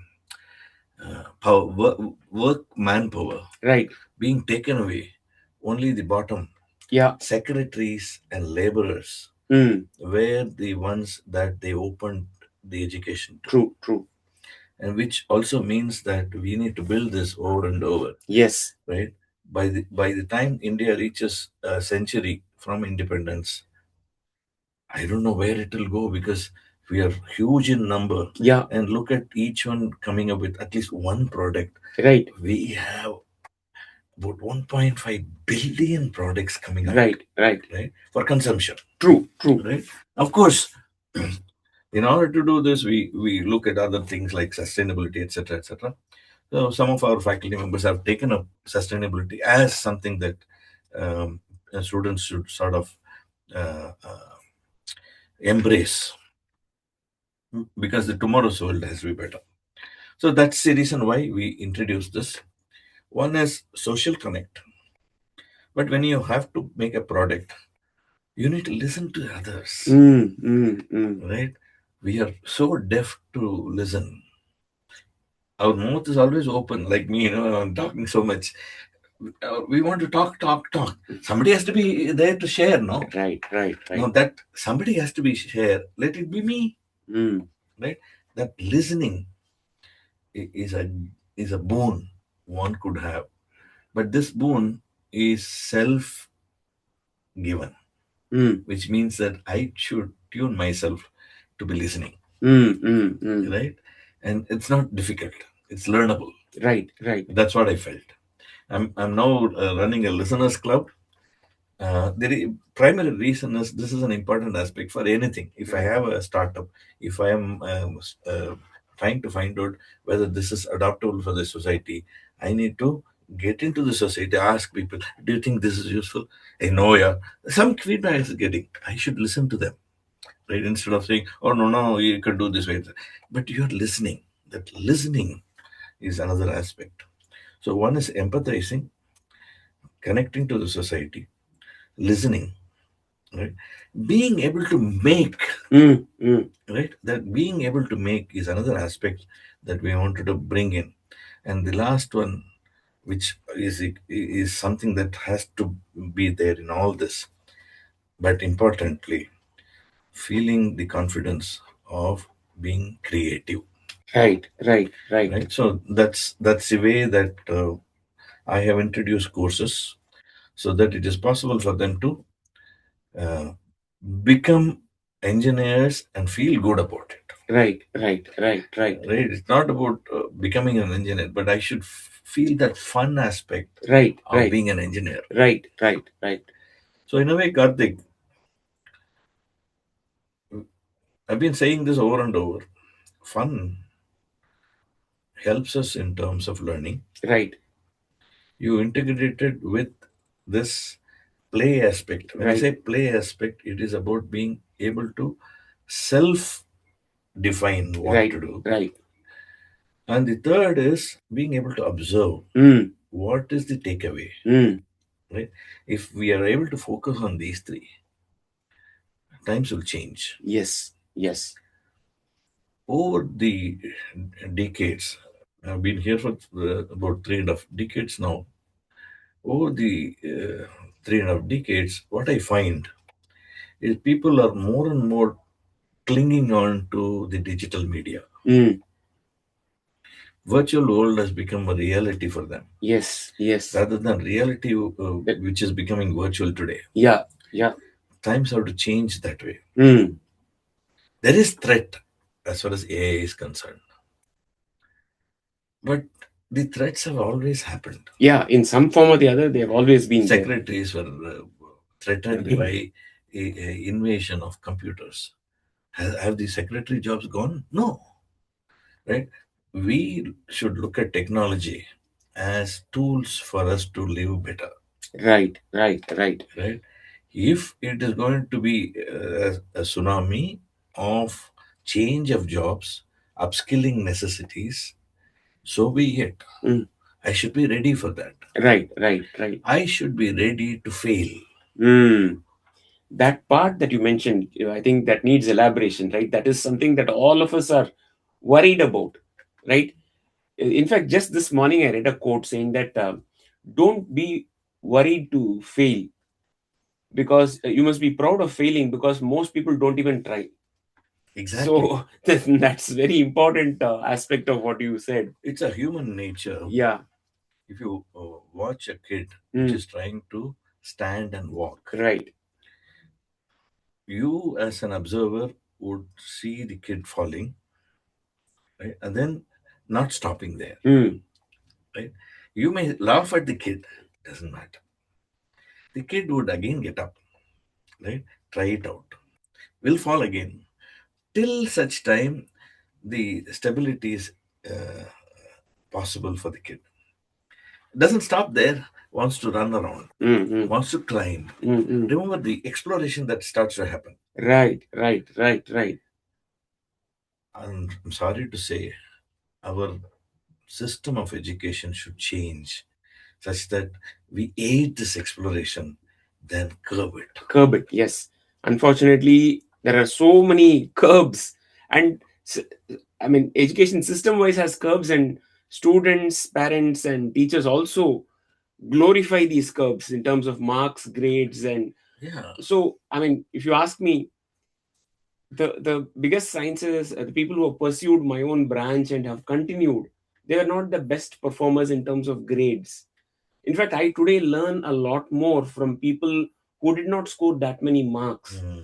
power, work manpower, Right. being taken away. Only the bottom, Yeah. secretaries and laborers, were the ones that they opened the education to. True. True. And which also means that we need to build this over and over. Yes. Right? By the time India reaches a century from independence, I don't know where it will go, because we are huge in number. Yeah. And look at each one coming up with at least one product. Right. We have about 1.5 billion products coming out. Right. Right. Right? For consumption. True. True. Right? Of course, in order to do this, we look at other things like sustainability, etc., etc. So some of our faculty members have taken up sustainability as something that students should sort of embrace, because the tomorrow's world has to be better. So that's the reason why we introduced this. One is social connect. But when you have to make a product, you need to listen to others. Right? We are so deaf to listen. Our mouth is always open, like me, I'm talking so much. We want to talk. Somebody has to be there to share, no? Right. No, that somebody has to be share. Let it be me. Right? That listening is a boon one could have, but this boon is self given, which means that I should tune myself to be listening. Right? And it's not difficult. It's learnable. Right. That's what I felt. I'm now running a listeners club. The primary reason is this is an important aspect for anything. If I have a startup, if I am trying to find out whether this is adaptable for the society, I need to get into the society, ask people, do you think this is useful? I know, yeah. Some feedback is getting. I should listen to them, right? Instead of saying, oh, no, you can do this way. But you're listening. That listening is another aspect. So one is empathizing, connecting to the society, listening, right? Being able to make, right? That being able to make is another aspect that we wanted to bring in. And the last one, which is something that has to be there in all this, but importantly, feeling the confidence of being creative. Right. So that's the way that I have introduced courses, so that it is possible for them to uh, become engineers and feel good about it. Right. It's not about becoming an engineer, but I should feel that fun aspect of being an engineer. Right. So in a way, Karthik, I've been saying this over and over. Fun helps us in terms of learning. Right. You integrated with this play aspect. When I say play aspect, it is about being able to self define what to do. Right. And the third is being able to observe what is the takeaway. Right? If we are able to focus on these three, times will change. Yes. Over the decades, I've been here for about 3.5 decades now. Over the 3.5 decades, what I find is people are more and more clinging on to the digital media. Virtual world has become a reality for them. Yes. Rather than reality, which is becoming virtual today. Yeah. Times have to change that way. There is threat as far as AI is concerned. But the threats have always happened. Yeah, in some form or the other, they have always been there. Secretaries were threatened by a invasion of computers. Have the secretary jobs gone? No. Right? We should look at technology as tools for us to live better. Right, right, right. Right? If it is going to be a tsunami of change of jobs, upskilling necessities, so be it. Mm. I should be ready for that. Right, right, right. I should be ready to fail. Mm. That part that you mentioned, I think that needs elaboration, right? That is something that all of us are worried about, right? In fact, just this morning I read a quote saying that don't be worried to fail, because you must be proud of failing, because most people don't even try. Exactly. So that's very important aspect of what you said. It's a human nature. Yeah. If you watch a kid which Mm. is trying to stand and walk, Right. you as an observer would see the kid falling, right? And then not stopping there, Mm. right? You may laugh at the kid, doesn't matter. The kid would again get up, right? Try it out. Will fall again. Till such time the stability is uh, possible for the kid. Doesn't stop there, wants to run around, Mm-hmm. wants to climb. Mm-hmm. Remember the exploration that starts to happen. Right, right, right, right. And I'm sorry to say, our system of education should change such that we aid this exploration, then curb it. Curb it, yes. Unfortunately, there are so many curbs, and I mean, education system wise has curbs, and students, parents, and teachers also glorify these curbs in terms of marks, grades, and Yeah, so. I mean, if you ask me, the biggest sciences, the people who have pursued my own branch and have continued, they are not the best performers in terms of grades. In fact, I today learn a lot more from people who did not score that many marks. mm,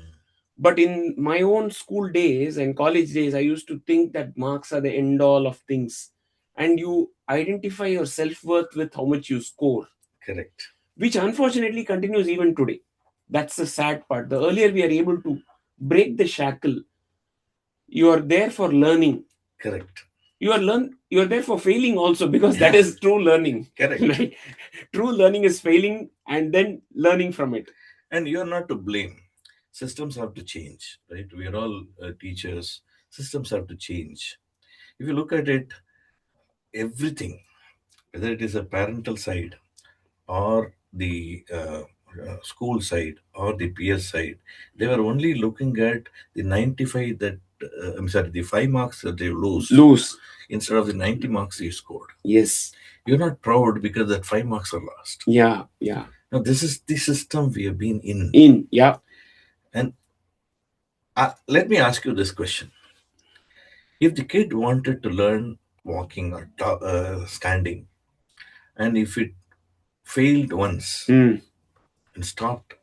But in my own school days and college days, I used to think that marks are the end all of things. And you identify your self worth with how much you score, correct, which unfortunately continues even today. That's the sad part. The earlier we are able to break the shackle, you are there for learning. correct. You are there for failing also, because that Yeah, is true learning. correct. Right? True learning is failing and then learning from it. And you're not to blame. Systems have to change, right? We are all teachers. Systems have to change. If you look at it, everything, whether it is a parental side or the school side or the peer side, they were only looking at the 95 that, I'm sorry, the 5 marks that they lose Lose. instead of the 90 marks you scored. Yes. You're not proud because that 5 marks are lost. Yeah, yeah. Now, this is the system we have been in. Yeah. And let me ask you this question. If the kid wanted to learn walking or standing, and if it failed once Mm. and stopped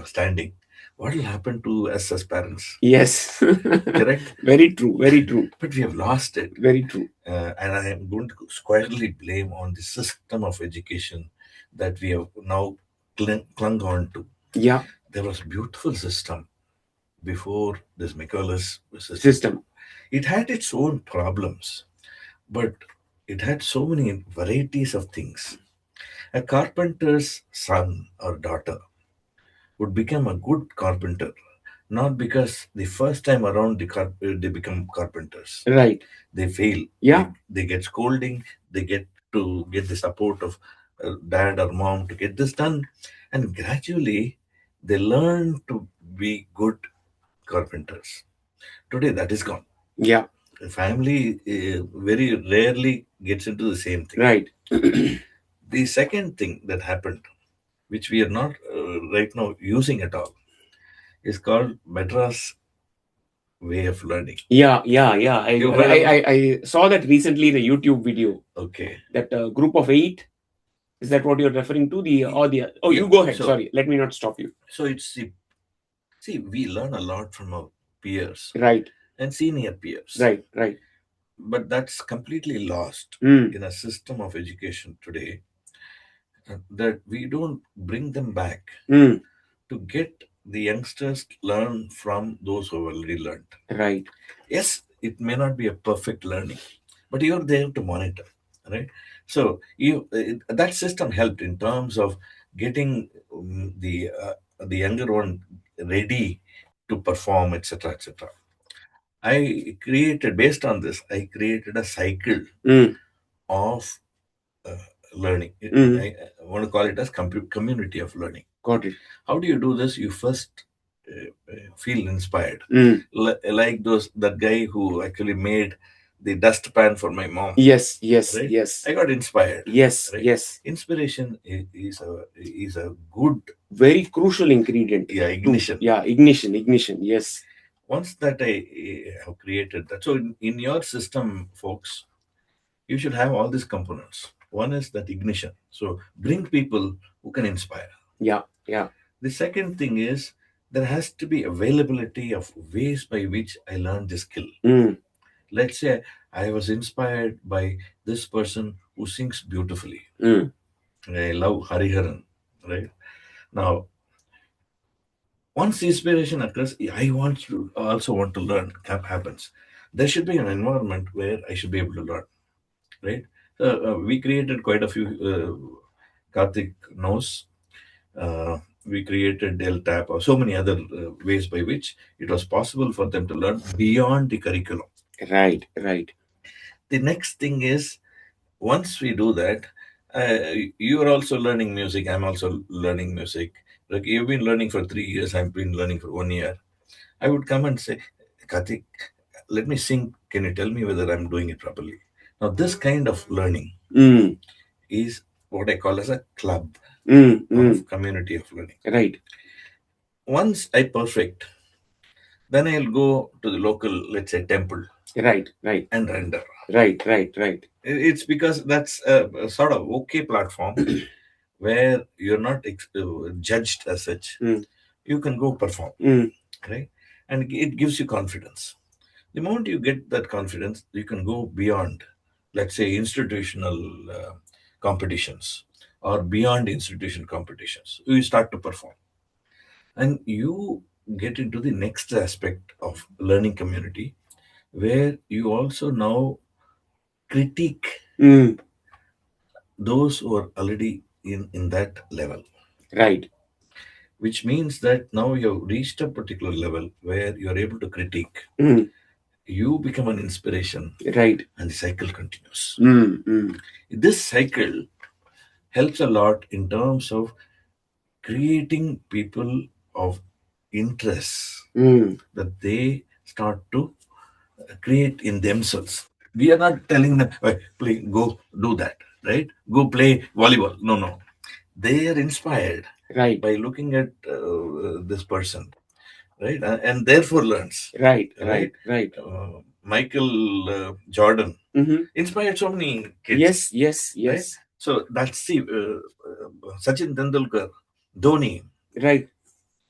standing, what will happen to us as parents? Yes. Correct? Very true. Very true. But we have lost it. Very true. And I am going to squarely blame on the system of education that we have now clung on to. Yeah. There was a beautiful system before this McCullough's System. It had its own problems, but it had so many varieties of things. A carpenter's son or daughter would become a good carpenter, not because the first time around they become carpenters. Right. They fail. Yeah. They get scolding. They get to get the support of dad or mom to get this done, and gradually they learn to be good carpenters. Today that is gone. Yeah. The family very rarely gets into the same thing. Right. The second thing that happened, which we are not right now using at all, is called Madras way of learning. Yeah, yeah, yeah. I, You I, heard about? I saw that recently in a YouTube video. Okay. That group of 8. Is that what you're referring to? Oh, Yeah. you go ahead. So, Sorry, let me not stop you. so it's the see we learn a lot from our peers Right, and senior peers. right, right. But that's completely lost Mm. in a system of education today, that we don't bring them back Mm. to get the youngsters learn from those who have already learned. Right. Yes, it may not be a perfect learning, but you're there to monitor, right? So that system helped in terms of getting the younger one ready to perform, etc., etc. I created, based on this, I created a cycle Mm. of uh, learning. Mm. I want to call it as community of learning. Got it. How do you do this? You first feel inspired, Mm. like that guy who actually made the dustpan for my mom. Yes, yes, Right? yes, I got inspired. yes, Right? yes. Inspiration is a good, Very crucial ingredient. yeah, ignition. Yeah, ignition. Yes. Once that I have created that, so in your system, folks, you should have all these components. One is that ignition. So bring people who can inspire. Yeah, yeah. The second thing is there has to be availability of ways by which I learned the skill. Mm. Let's say I was inspired by this person who sings beautifully. Mm. I love Hariharan, right? Now, once the inspiration occurs, I also want to learn. Happens. There should be an environment where I should be able to learn, right? We created quite a few. Karthik knows. We created Deltap or so many other ways by which it was possible for them to learn beyond the curriculum. Right, right. The next thing is, once we do that, you are also learning music. I'm also learning music. Like you've been learning for 3 years, I've been learning for 1 year. I would come and say, Karthik, let me sing. Can you tell me whether I'm doing it properly? Now, this kind of learning Mm. is what I call as a club Mm. Mm. of community of learning. Right, Once I perfect, then I'll go to the local, let's say, temple right, right, and render. right. It's because that's a sort of okay platform where you're not judged as such. Mm. You can go perform, Mm. right? And it gives you confidence. The moment you get that confidence, you can go beyond, let's say, institutional competitions or beyond institutional competitions. You start to perform. And you get into the next aspect of learning community where you also now critique Mm. those who are already in that level, Right. which means that now you've reached a particular level where you're able to critique. Mm. You become an inspiration Right. and the cycle continues. Mm. Mm. This cycle helps a lot in terms of creating people of interest Mm. that they start to create in themselves. We are not telling them, "Hey, play, go do that, right? Go play volleyball." No, no. They are inspired Right, by looking at this person, right? And therefore learns, right, right? right, right. Michael Jordan Mm-hmm. inspired so many kids, Yes, yes, right? yes. So that's the Sachin Tendulkar, Dhoni. Right.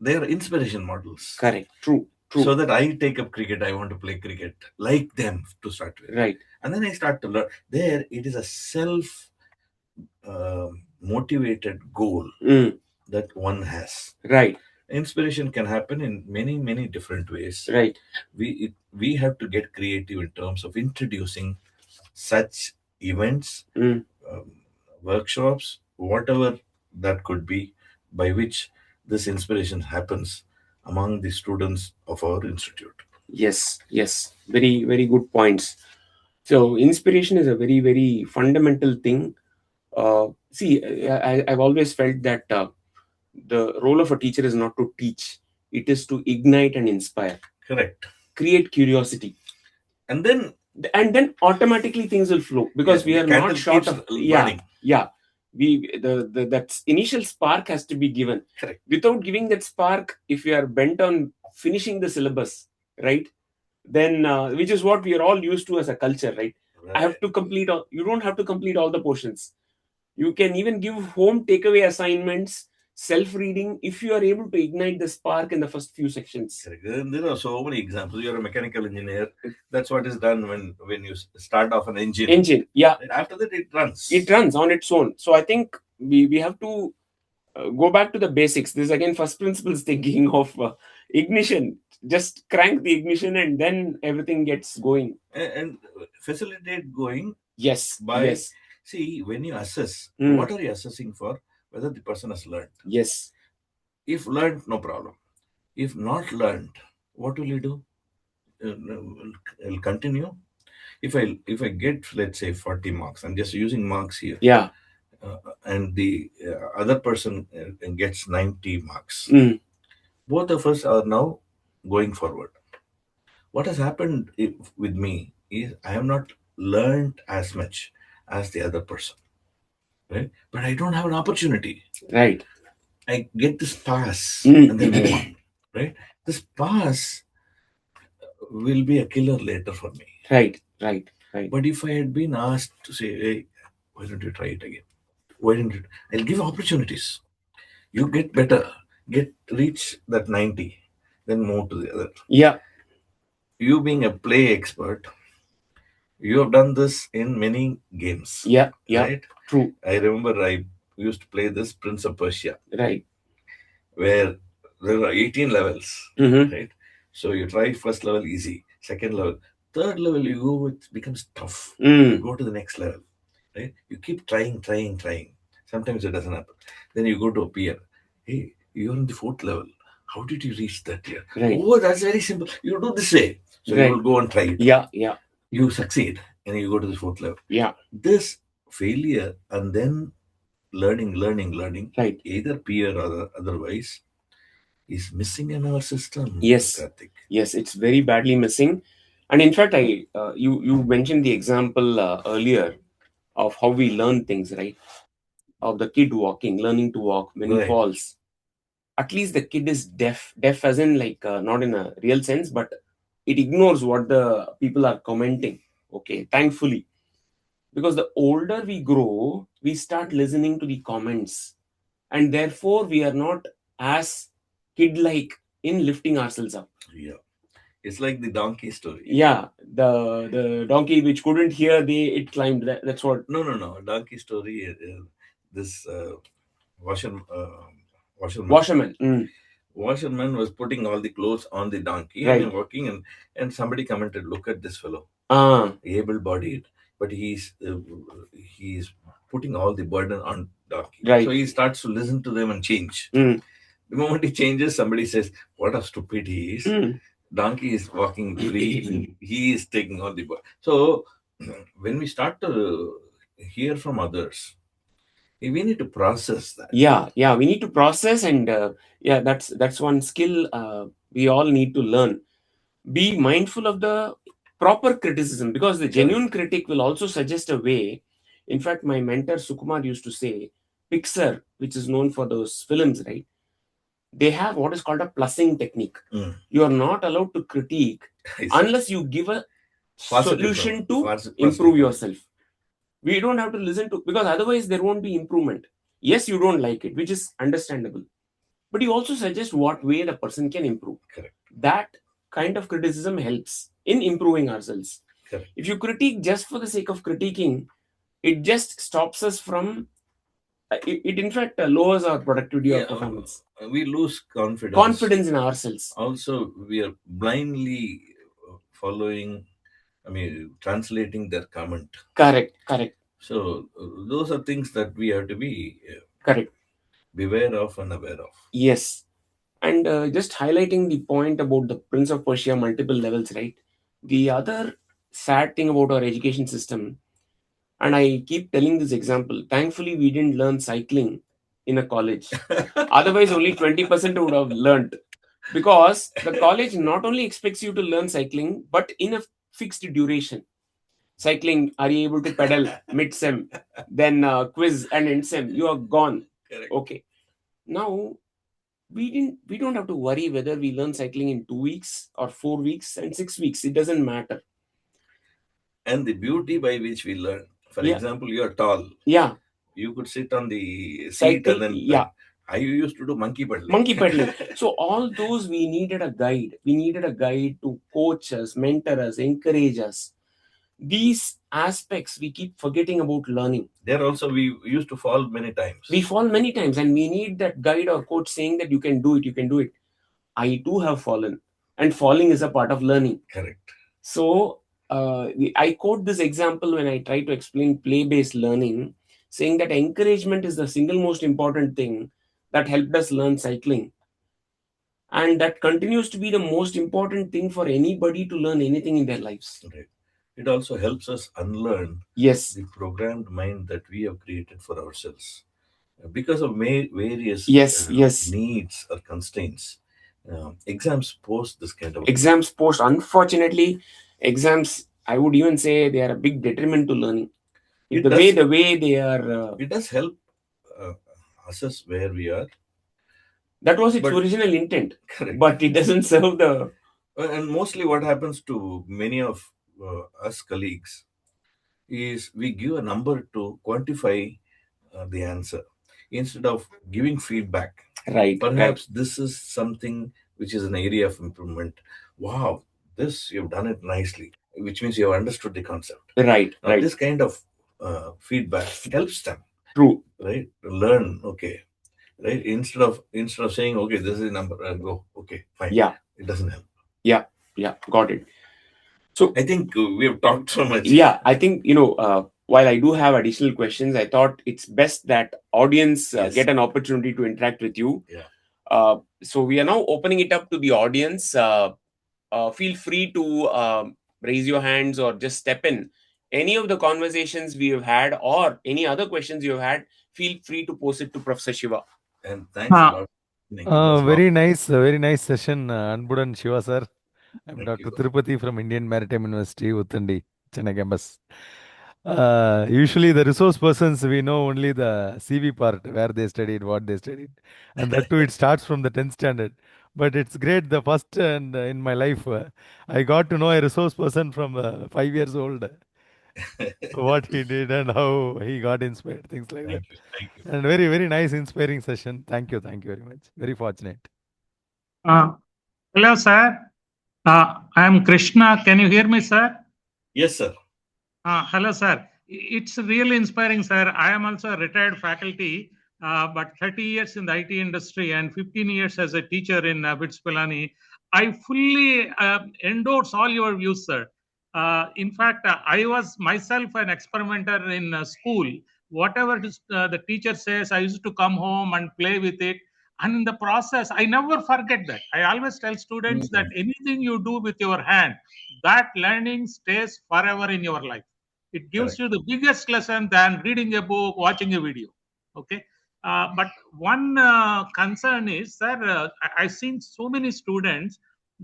They are inspiration models. Correct. True. So True. that I take up cricket, I want to play cricket like them to start with, Right. and then I start to learn. There, it is a self motivated goal Mm. that one has. Right. Inspiration can happen in many different ways. Right. We have to get creative in terms of introducing such events, Mm. um, workshops, whatever that could be, by which this inspiration happens among the students of our institute. Yes. Yes. Very, very good points. So, inspiration is a very, very fundamental thing. See, I've always felt that the role of a teacher is not to teach, it is to ignite and inspire, Correct. create curiosity. And then, And then automatically things will flow yeah, because we the are not candle short keeps of, yeah, burning. yeah. We the that initial spark has to be given. Correct. Without giving that spark, if you are bent on finishing the syllabus, right, then which is what we are all used to as a culture, right? I have to complete all, you don't have to complete all the portions. You can even give home takeaway assignments. self-reading, if you are able to ignite the spark in the first few sections. Correct. There are so many examples. You're a mechanical engineer. That's what is done when you start off an engine. Yeah. After that, it runs. It runs on its own. So I think we have to go back to the basics. This is again first principles thinking of ignition. Just crank the ignition and then everything gets going. And facilitate going. Yes. By see, when you assess, what are you assessing for? Whether the person has learned. Yes. If learned, no problem. If not learned, what will you do? I'll continue. If I get, let's say, 40 marks, I'm just using marks here. Yeah. And the other person gets 90 marks. Both of us are now going forward. What has happened with me is I have not learned as much as the other person, right? But I don't have an opportunity. Right. I get this pass and then move on, right? This pass will be a killer later for me. Right. But if I had been asked to say, hey, why don't you try it again? Why don't you? I'll give opportunities. You get better, reach that 90, then move to the other. Yeah. You being a play expert, you have done this in many games. Yeah. Right? True. I remember I used to play this Prince of Persia. Right. Where there are 18 levels. Right? So you try first level easy, second level, third level you go, it becomes tough. You go to the next level. Right? You keep trying. Sometimes it doesn't happen. Then you go to a peer. Hey, you're in the fourth level. How did you reach that here? Right. Oh, that's very simple. You do this way. So you will go and try it. Yeah. You succeed and you go to the fourth level. Yeah. This failure and then learning. Right. Either peer or otherwise is missing in our system. Yes. Yes, it's very badly missing. And in fact, you mentioned the example earlier of how we learn things, right? Of the kid learning to walk when he falls. At least the kid is deaf as in like not in a real sense, but it ignores what the people are commenting. Okay, thankfully, because the older we grow, we start listening to the comments, and therefore we are not as kid-like in lifting ourselves up. Yeah. It's like the donkey story. Yeah, the donkey which couldn't hear, it climbed. That's what. No. Donkey story. This washerman. Washerman was putting all the clothes on the donkey and working, and somebody commented, "Look at this fellow, able-bodied, but he's putting all the burden on donkey." So he starts to listen to them and change. The moment he changes, somebody says, "What a stupid he is." Donkey is walking free. He is taking all the burden. So when we start to hear from others, we need to process that. Yeah, we need to process, and that's one skill we all need to learn. Be mindful of the proper criticism, because the genuine critic will also suggest a way. In fact, my mentor Sukumar used to say, Pixar, which is known for those films, right? They have what is called a plussing technique. You are not allowed to critique unless you give a solution to improve yourself. We don't have to listen to, because otherwise there won't be improvement. Yes, you don't like it, which is understandable, but you also suggest what way the person can improve. Correct. That kind of criticism helps in improving ourselves. Correct. If you critique just for the sake of critiquing, it just stops us from it in fact lowers our productivity or performance. We lose confidence in ourselves. Also, we are blindly following, translating their comment. Correct. So those are things that we have to be correct, beware of and aware of. Yes. And just highlighting the point about the Prince of Persia multiple levels, right? The other sad thing about our education system, and I keep telling this example, thankfully we didn't learn cycling in a college. Otherwise, only 20% would have learned. Because the college not only expects you to learn cycling, but in a fixed duration. Cycling, are you able to pedal mid-sem? Then quiz and end-sem, you are gone. Correct. Okay. Now, we don't have to worry whether we learn cycling in 2 weeks or 4 weeks and 6 weeks. It doesn't matter. And the beauty by which we learn. For example, you are tall. Yeah. You could sit on the seat and then I used to do monkey peddling. Monkey peddling. So all those we needed a guide. We needed a guide to coach us, mentor us, encourage us. These aspects we keep forgetting about learning. There also we used to fall many times. We fall many times, and we need that guide or coach saying that you can do it, you can do it. I too have fallen, and falling is a part of learning. Correct. So I quote this example when I try to explain play-based learning, saying that encouragement is the single most important thing that helped us learn cycling. And that continues to be the most important thing for anybody to learn anything in their lives. Right. It also helps us unlearn Yes. the programmed mind that we have created for ourselves. Because of various Yes, yes. needs or constraints, exams post this kind of Exams post, unfortunately, exams, I would even say they are a big detriment to learning. The way they are. It does help assess where we are. That was its original intent. Correct. But it doesn't serve the. And mostly what happens to many of us colleagues is we give a number to quantify the answer instead of giving feedback. Right. Perhaps this is something which is an area of improvement. Wow, this you've done it nicely, which means you have understood the concept. Right. Now, right. this kind of feedback helps them. True. Right. Learn. Okay. Right. Instead of saying, okay, this is a number and go. Okay, fine. Yeah. It doesn't help. Yeah. Got it. So I think we have talked so much. Yeah, I think while I do have additional questions, I thought it's best that audience get an opportunity to interact with you. Yeah. So we are now opening it up to the audience. Feel free to raise your hands or just step in. Any of the conversations we have had or any other questions you have had, feel free to post it to Professor Shiva. And thanks a lot. Very nice session, Anbudan Shiva sir. I'm Thank Dr. you. Tirupati from Indian Maritime University, Uttandi, Chennai campus. Usually the resource persons, we know only the CV part, where they studied, what they studied. And that too, it starts from the 10th standard. But it's great, the first and in my life, I got to know a resource person from 5 years old. What he did and how he got inspired, things like that. Thank you. And very, very nice, inspiring session. Thank you very much. Very fortunate. Hello, sir. I am Krishna. Can you hear me, sir? Yes, sir. Hello, sir. It's really inspiring, sir. I am also a retired faculty, but 30 years in the IT industry and 15 years as a teacher in BITS Pilani. I fully endorse all your views, sir. In fact, I was myself an experimenter in school. Whatever the teacher says, I used to come home and play with it. And in the process, I never forget that. I always tell students that anything you do with your hand, that learning stays forever in your life. It gives you the biggest lesson than reading a book, watching a video. Okay. But one concern is, sir, I've seen so many students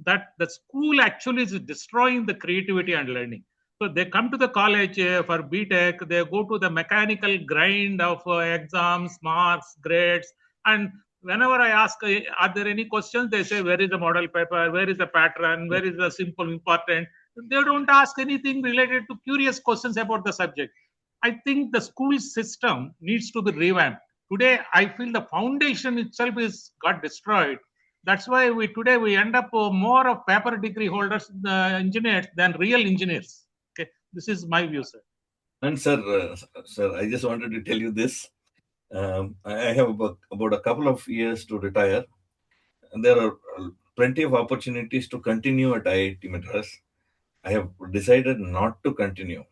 that the school actually is destroying the creativity and learning. So they come to the college for BTech, they go to the mechanical grind of exams, marks, grades, and whenever I ask, are there any questions? They say, where is the model paper? Where is the pattern? Where is the simple important? They don't ask anything related to curious questions about the subject. I think the school system needs to be revamped. Today, I feel the foundation itself is got destroyed. That's why today we end up more of paper degree holders, engineers, than real engineers. Okay, this is my view, sir. And sir, I just wanted to tell you this. I have about a couple of years to retire, and there are plenty of opportunities to continue at IIT Madras. I have decided not to continue.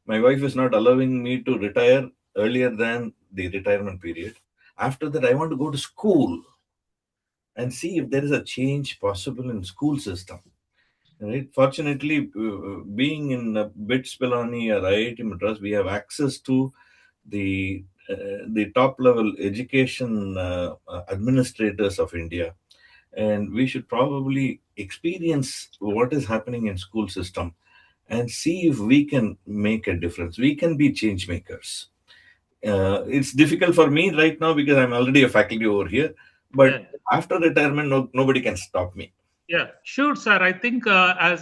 My wife is not allowing me to retire earlier than the retirement period. After that, I want to go to school and see if there is a change possible in school system. Right? Fortunately, being in BITS Pilani or IIT Madras, we have access to the top level education administrators of India, and we should probably experience what is happening in school system and see if we can make a difference. We can be change makers. It's difficult for me right now because I'm already a faculty over here, but after retirement, nobody can stop me. Yeah, sure, sir. I think as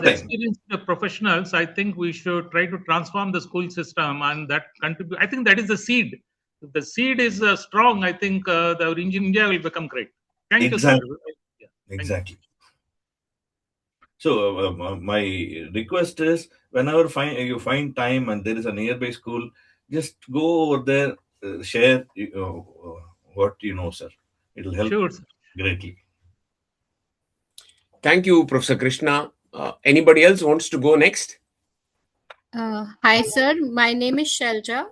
experienced professionals, I think we should try to transform the school system, and that contribute. I think that is the seed. if the seed is strong, I think the India will become great. Thank Exactly. you, sir. Yeah, thank you. Exactly. So my request is, whenever you find time and there is a nearby school, just go over there, share what you know, sir. It will help Sure, sir. greatly. Thank you, Professor Krishna. Anybody else wants to go next? Hi, sir. My name is Shelja.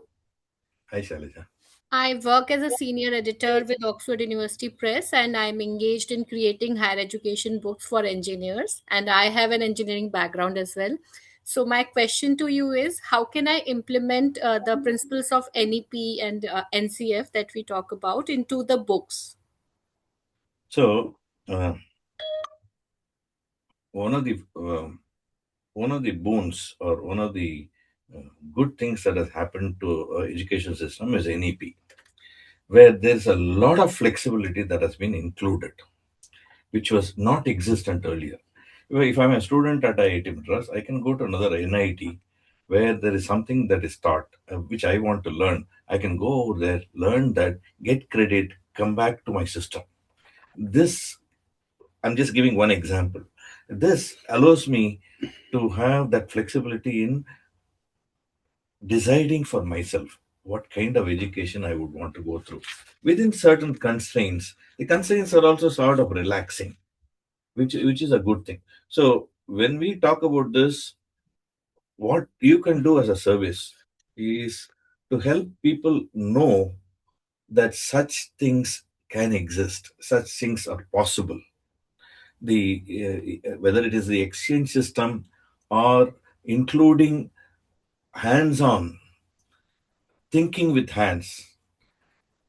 Hi, Shailaja. I work as a senior editor with Oxford University Press, and I'm engaged in creating higher education books for engineers. And I have an engineering background as well. So, my question to you is, how can I implement the principles of NEP and NCF that we talk about into the books? So one of the boons, or one of the good things that has happened to our education system is NEP, where there's a lot of flexibility that has been included, which was not existent earlier. If I'm a student at IIT Madras, I can go to another NIT where there is something that is taught, which I want to learn. I can go over there, learn that, get credit, come back to my system. This, I'm just giving one example. This allows me to have that flexibility in deciding for myself what kind of education I would want to go through within certain constraints. The constraints are also sort of relaxing, which is a good thing. So when we talk about this, what you can do as a service is to help people know that such things can exist, such things are possible. The whether it is the exchange system, or including hands-on thinking with hands,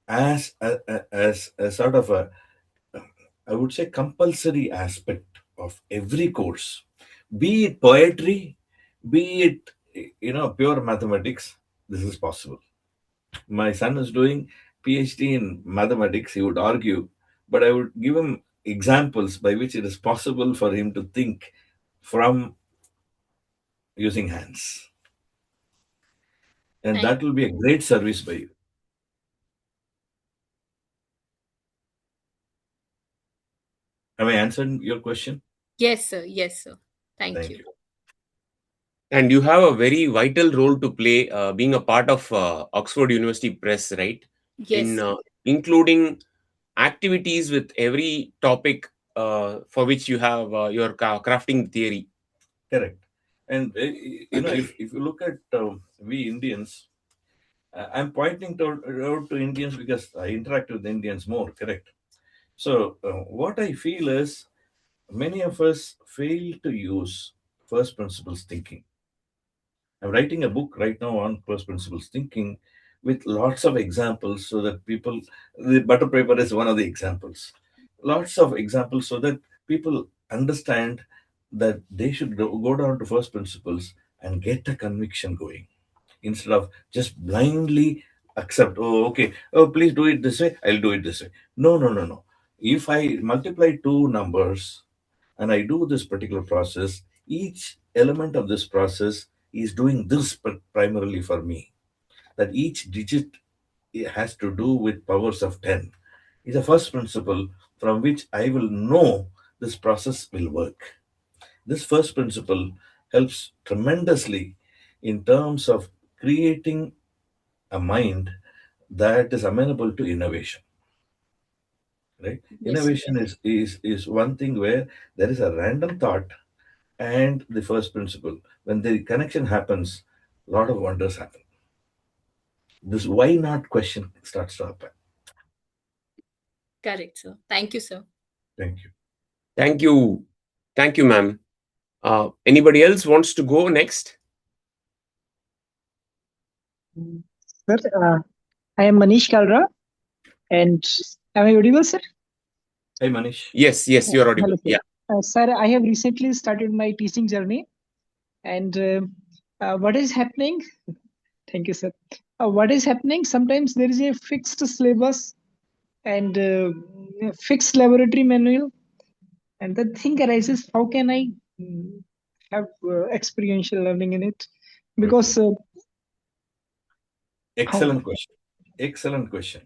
as a sort of a, I would say, compulsory aspect of every course, be it poetry, be it pure mathematics. This is possible. My son is doing PhD in mathematics. He would argue, but I would give him examples by which it is possible for him to think from using hands, and Thank that will be a great service by you. Have I answered your question? Yes, sir. Yes, sir. Thank you. Thank you. And you have a very vital role to play, being a part of Oxford University Press, right? Yes, In sir. including activities with every topic for which you have your crafting theory. Correct. And if you look at we Indians, I'm pointing out to Indians because I interact with Indians more. Correct. So what I feel is, many of us fail to use first principles thinking. I'm writing a book right now on first principles thinking with lots of examples, so that people, the butter paper is one of the examples. Lots of examples so that people understand that they should go down to first principles and get a conviction going, instead of just blindly accept, oh, okay, oh, please do it this way, I'll do it this way. No, no, no, no. If I multiply two numbers and I do this particular process, each element of this process is doing this primarily for me. That each digit has to do with powers of 10 is a first principle from which I will know this process will work. This first principle helps tremendously in terms of creating a mind that is amenable to innovation. Right? Yes, sir. Innovation is one thing where there is a random thought and the first principle. When the connection happens, a lot of wonders happen. This why not question starts to happen. Correct, sir. Thank you, sir. Thank you. Thank you. Thank you, ma'am. Anybody else wants to go next? Sir, I am Manish Kalra, and am I audible, sir? Hey, Manish. Yes, you're audible. Hello, sir. Yeah. Sir, I have recently started my teaching journey, and what is happening? Thank you, sir. What is happening? Sometimes there is a fixed syllabus and fixed laboratory manual, and the thing arises: how can I have experiential learning in it? Because Excellent question. Excellent question.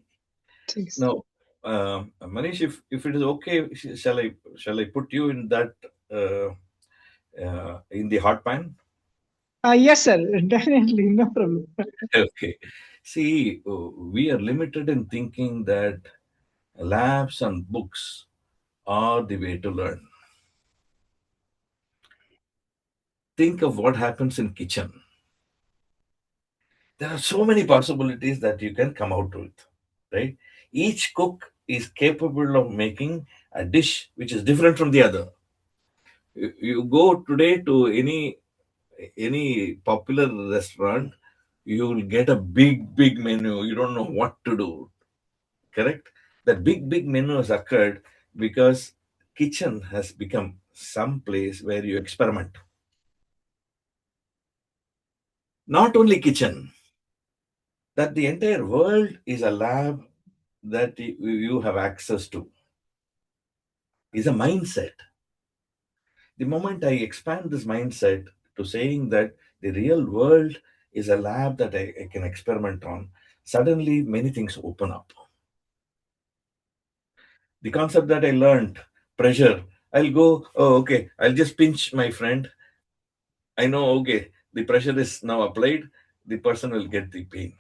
Thanks. Now, Manish, if it is okay, shall I put you in that in the hot pan? Yes, sir. Definitely, no problem. Okay. See, we are limited in thinking that labs and books are the way to learn. Think of what happens in kitchen. There are so many possibilities that you can come out with, right? Each cook is capable of making a dish which is different from the other. You go today to any popular restaurant, you will get a big menu. You don't know what to do. Correct? That big menu has occurred because kitchen has become some place where you experiment. Not only kitchen, that the entire world is a lab that you have access to, is a mindset. The moment I expand this mindset to saying that the real world is a lab that I can experiment on, suddenly many things open up. The concept that I learned, pressure, I'll go, oh, okay, I'll just pinch my friend. I know, okay, the pressure is now applied, the person will get the pain.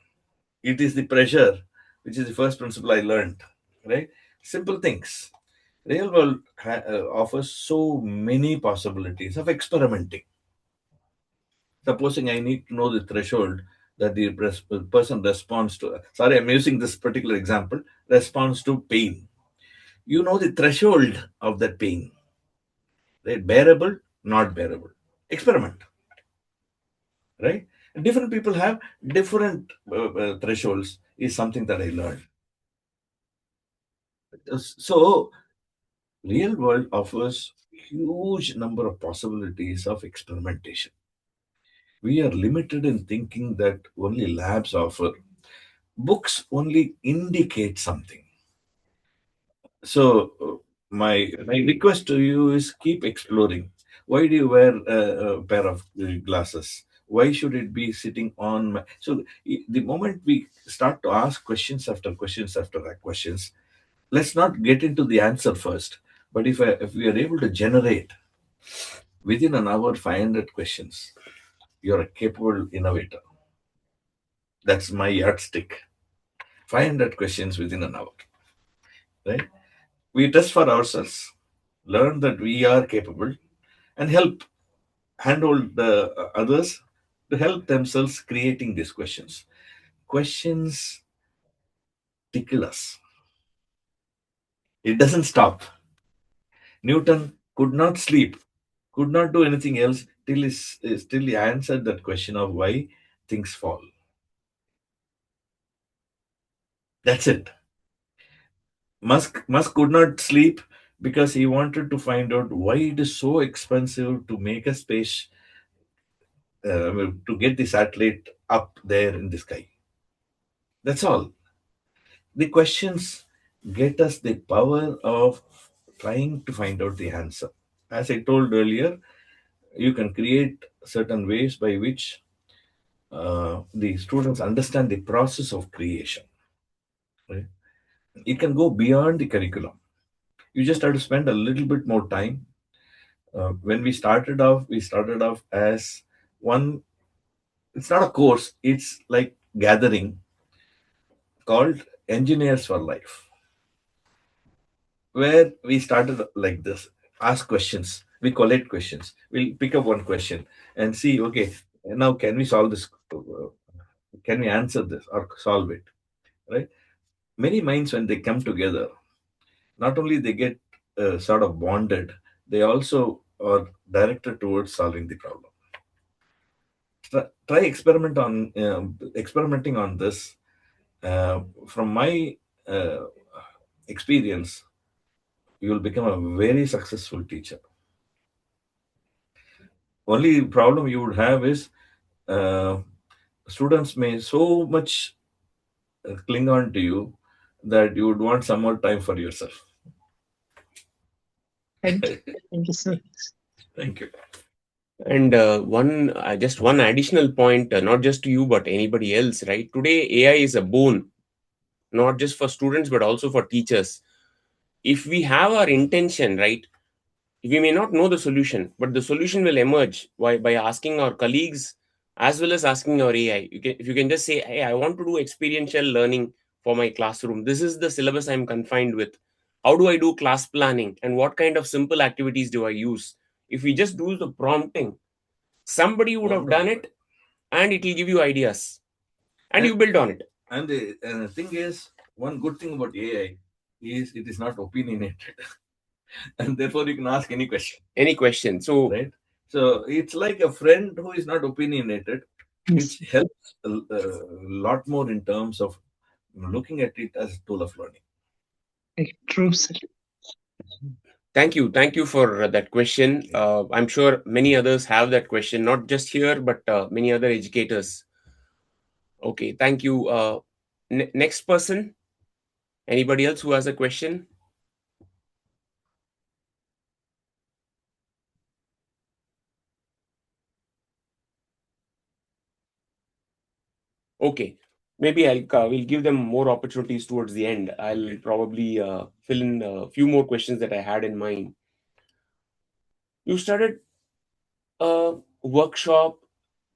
It is the pressure, which is the first principle I learned, right? Simple things. Real world offers so many possibilities of experimenting. Supposing I need to know the threshold that the person responds to, sorry, I'm using this particular example, responds to pain. You know the threshold of that pain, right? Bearable, not bearable. Experiment, right? Different people have different thresholds, is something that I learned. So, real world offers huge number of possibilities of experimentation. We are limited in thinking that only labs offer. Books only indicate something. So my request to you is keep exploring. Why do you wear a pair of glasses? Why should it be sitting on my... So the moment we start to ask questions after questions after questions, let's not get into the answer first. But if we are able to generate within an hour 500 questions, you're a capable innovator. That's my yardstick. 500 questions within an hour, right? We test for ourselves, learn that we are capable, and help handhold the others to help themselves creating these questions. Questions tickle us. It doesn't stop. Newton could not sleep, could not do anything else till he answered that question of why things fall. That's it. Musk could not sleep because he wanted to find out why it is so expensive to make a space to get the satellite up there in the sky. That's all. The questions get us the power of trying to find out the answer. As I told earlier, you can create certain ways by which the students understand the process of creation. Right? It can go beyond the curriculum. You just have to spend a little bit more time. When we started off as one. It's not a course. It's like gathering called Engineers for Life, where we started like this: ask questions, we collect questions, we'll pick up one question and see, okay, now can we solve this? Can we answer this or solve it? Right? Many minds, when they come together, not only they get sort of bonded, they also are directed towards solving the problem. Try experimenting on this. From my uh, experience, you will become a very successful teacher. Only problem you would have is uh, students may so much cling on to you that you would want some more time for yourself. Thank you. Thank you, sir. Thank you. And one additional point, not just to you but anybody else, right? Today AI is a boon. not just for students, but also for teachers. If we have our intention right, we may not know the solution, but the solution will emerge by asking our colleagues as well as asking our AI. If you can just say, hey, I want to do experiential learning for my classroom. This is the syllabus I'm confined with. How do I do class planning? And what kind of simple activities do I use? If we just do the prompting, somebody would have done it, and it will give you ideas. And you build on it. And the thing is, one good thing about AI is it is not opinionated. And therefore you can ask any question. Any question. So, right? So it's like a friend who is not opinionated, which helps a lot more in terms of looking at it as a tool of learning. True, sir. Thank you for that question. I'm sure many others have that question, not just here, but many other educators. Okay, thank you. Next person. Anybody else who has a question? Okay, maybe we'll give them more opportunities towards the end. I'll probably fill in a few more questions that I had in mind. You started a workshop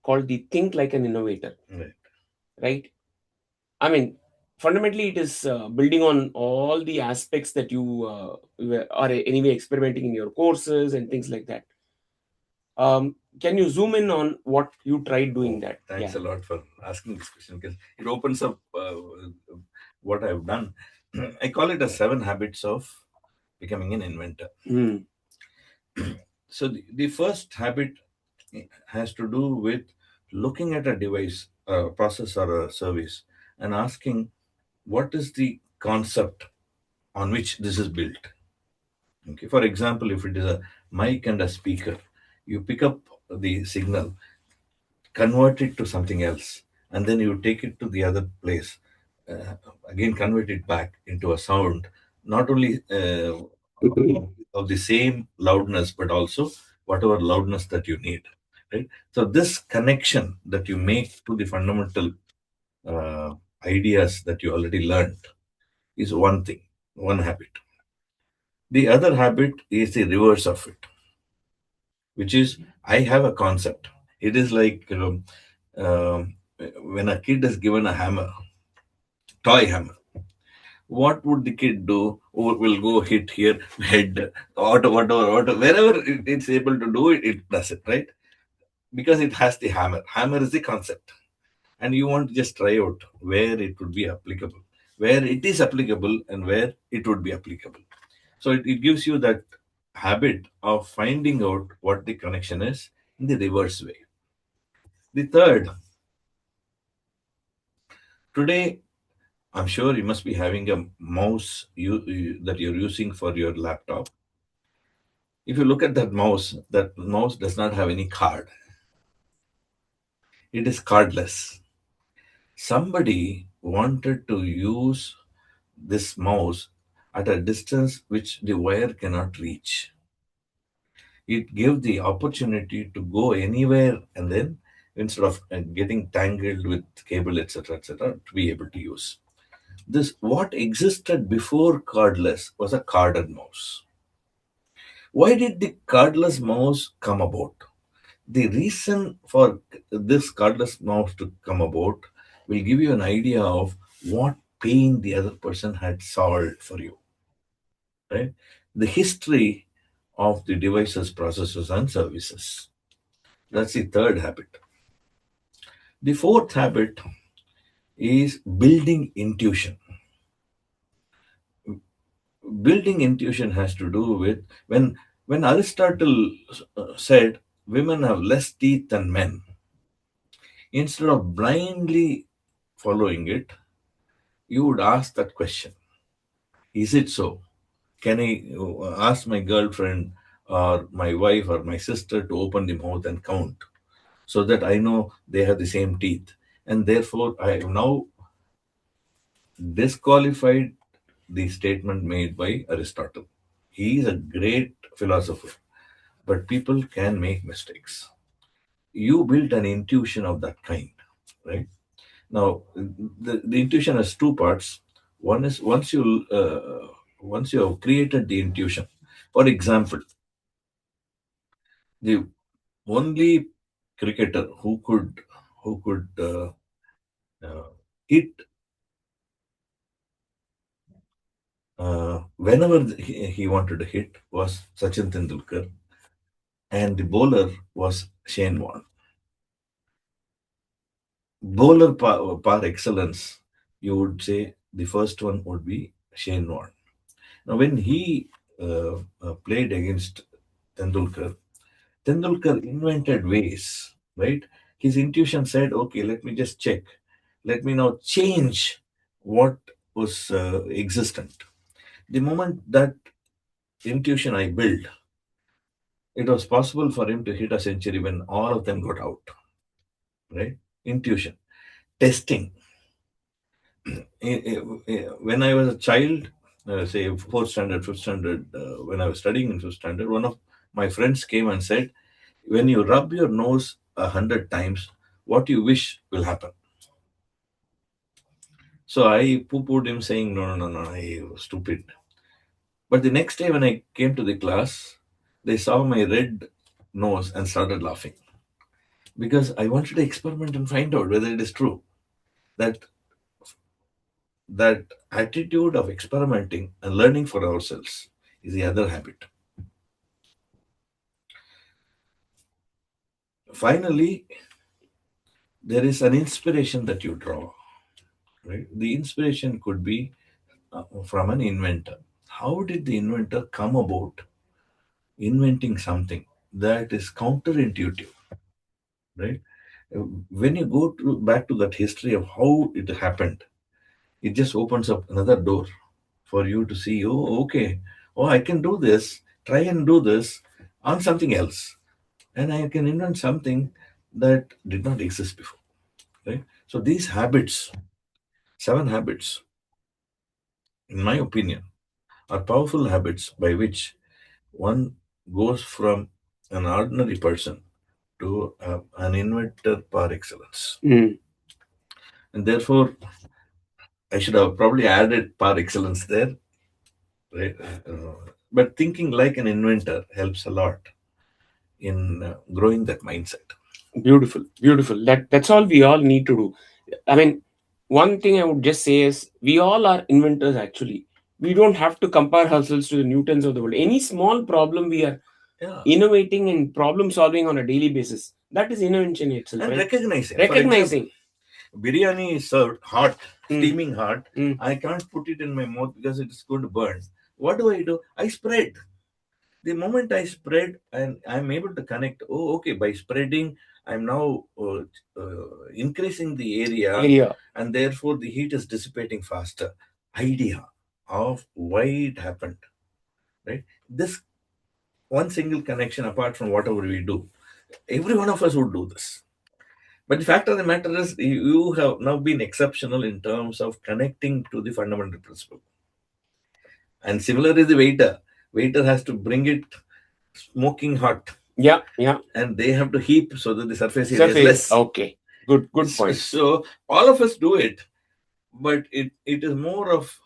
called the Think Like an Innovator, right? I mean, fundamentally, it is building on all the aspects that you are anyway experimenting in your courses and things like that. Can you zoom in on what you tried doing that? Thanks a lot for asking this question, because it opens up what I've done. I call it as 7 habits of becoming an inventor. So the first habit has to do with looking at a device, a process, or a service, and asking, what is the concept on which this is built? Okay. For example, if it is a mic and a speaker, you pick up the signal, convert it to something else, and then you take it to the other place, again convert it back into a sound, not only of the same loudness, but also whatever loudness that you need, right? So this connection that you make to the fundamental ideas that you already learned is one thing, one habit. The other habit is the reverse of it, which is, I have a concept. It is like when a kid is given a hammer, toy hammer, what would the kid do? Or will go hit here, head, or whatever, wherever it's able to do it, it does it, right? Because it has the hammer. Hammer is the concept. And you want to just try out where it would be applicable, where it is applicable, and where it would be applicable. So it gives you that habit of finding out what the connection is in the reverse way. The third, today, I'm sure you must be having a mouse that you're using for your laptop. If you look at that mouse does not have any card. It is cardless. Somebody wanted to use this mouse at a distance which the wire cannot reach. It gave the opportunity to go anywhere, and then instead of getting tangled with cable, etc., to be able to use. This, what existed before cardless, was a carded mouse. Why did the cardless mouse come about? The reason for this cardless mouse to come about will give you an idea of what pain the other person had solved for you. Right? The history of the devices, processors, and services. That's the third habit. The fourth habit is building intuition. Building intuition has to do with when Aristotle said women have less teeth than men. Instead of blindly following it, you would ask that question: is it so? Can I ask my girlfriend or my wife or my sister to open the mouth and count, so that I know they have the same teeth? And therefore, I have now disqualified the statement made by Aristotle. He is a great philosopher, but people can make mistakes. You build an intuition of that kind, right? Now, the intuition has two parts. One is once you have created the intuition. For example, the only cricketer who could hit whenever he wanted to hit was Sachin Tendulkar, and the bowler was Shane Warne. Bowler par excellence, you would say the first one would be Shane Warne. Now, when he played against Tendulkar, Tendulkar invented ways, right? His intuition said, okay, let me just check. Let me now change what was existent. The moment that intuition I built, it was possible for him to hit a century when all of them got out, right? Intuition. Testing. When I was a child, say fourth standard, fifth standard, when I was studying in fifth standard, one of my friends came and said, when you rub your nose 100 times, what you wish will happen. So I poo-pooed him saying, no, I was stupid. But the next day when I came to the class, they saw my red nose and started laughing. Because I wanted to experiment and find out whether it is true. That attitude of experimenting and learning for ourselves is the other habit. Finally, there is an inspiration that you draw. Right? The inspiration could be from an inventor. How did the inventor come about inventing something that is counterintuitive? Right? When you go back to that history of how it happened, it just opens up another door for you to see, oh, okay, oh, I can do this, try and do this on something else. And I can invent something that did not exist before. Right? So these habits, 7 habits, in my opinion, are powerful habits by which one goes from an ordinary person to an inventor par excellence. Mm. And therefore, I should have probably added par excellence there. Right? But thinking like an inventor helps a lot in growing that mindset. Beautiful, beautiful. That's all we all need to do. I mean, one thing I would just say is we all are inventors actually. We don't have to compare ourselves to the Newtons of the world. Any small problem we are Yeah. innovating and problem solving on a daily basis. That is invention itself, And right? recognizing. Recognizing. For example, biryani is served hot, Mm. steaming hot. Mm. I can't put it in my mouth because it is going to burn. What do? I spread. The moment I spread and I'm able to connect, oh, okay, by spreading, I'm now increasing the area, and therefore the heat is dissipating faster. Idea of why it happened, right? This one single connection, apart from whatever we do, every one of us would do this. But the fact of the matter is, you have now been exceptional in terms of connecting to the fundamental principle. And similarly, the waiter. Waiter has to bring it smoking hot. Yeah. And they have to heap so that the surface area is less. Okay. Good point. So all of us do it, but it is more of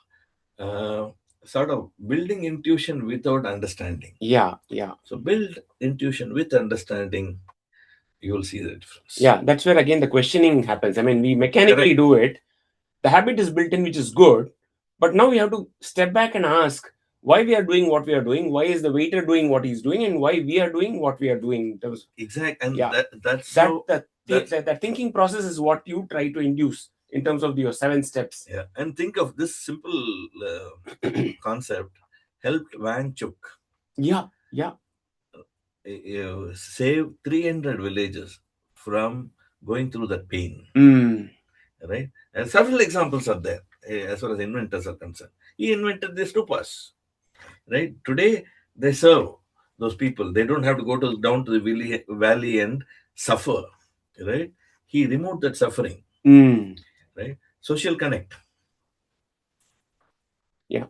sort of building intuition without understanding. Yeah. So build intuition with understanding, you will see the difference. Yeah, that's where again the questioning happens. I mean, we mechanically do it. The habit is built in, which is good. But now we have to step back and ask why we are doing what we are doing. Why is the waiter doing what he's doing, and why we are doing what we are doing? Exactly, and yeah, that thinking process is what you try to induce in terms of your 7 steps. Yeah, and think of this simple concept helped Wang Chuk. Yeah. Save 300 villages from going through that pain. Right? And several examples are there as far as inventors are concerned. He invented the stupas. Right? Today, they serve those people. They don't have to go down to the valley and suffer. Right? He removed that suffering. Right? Social connect. Yeah.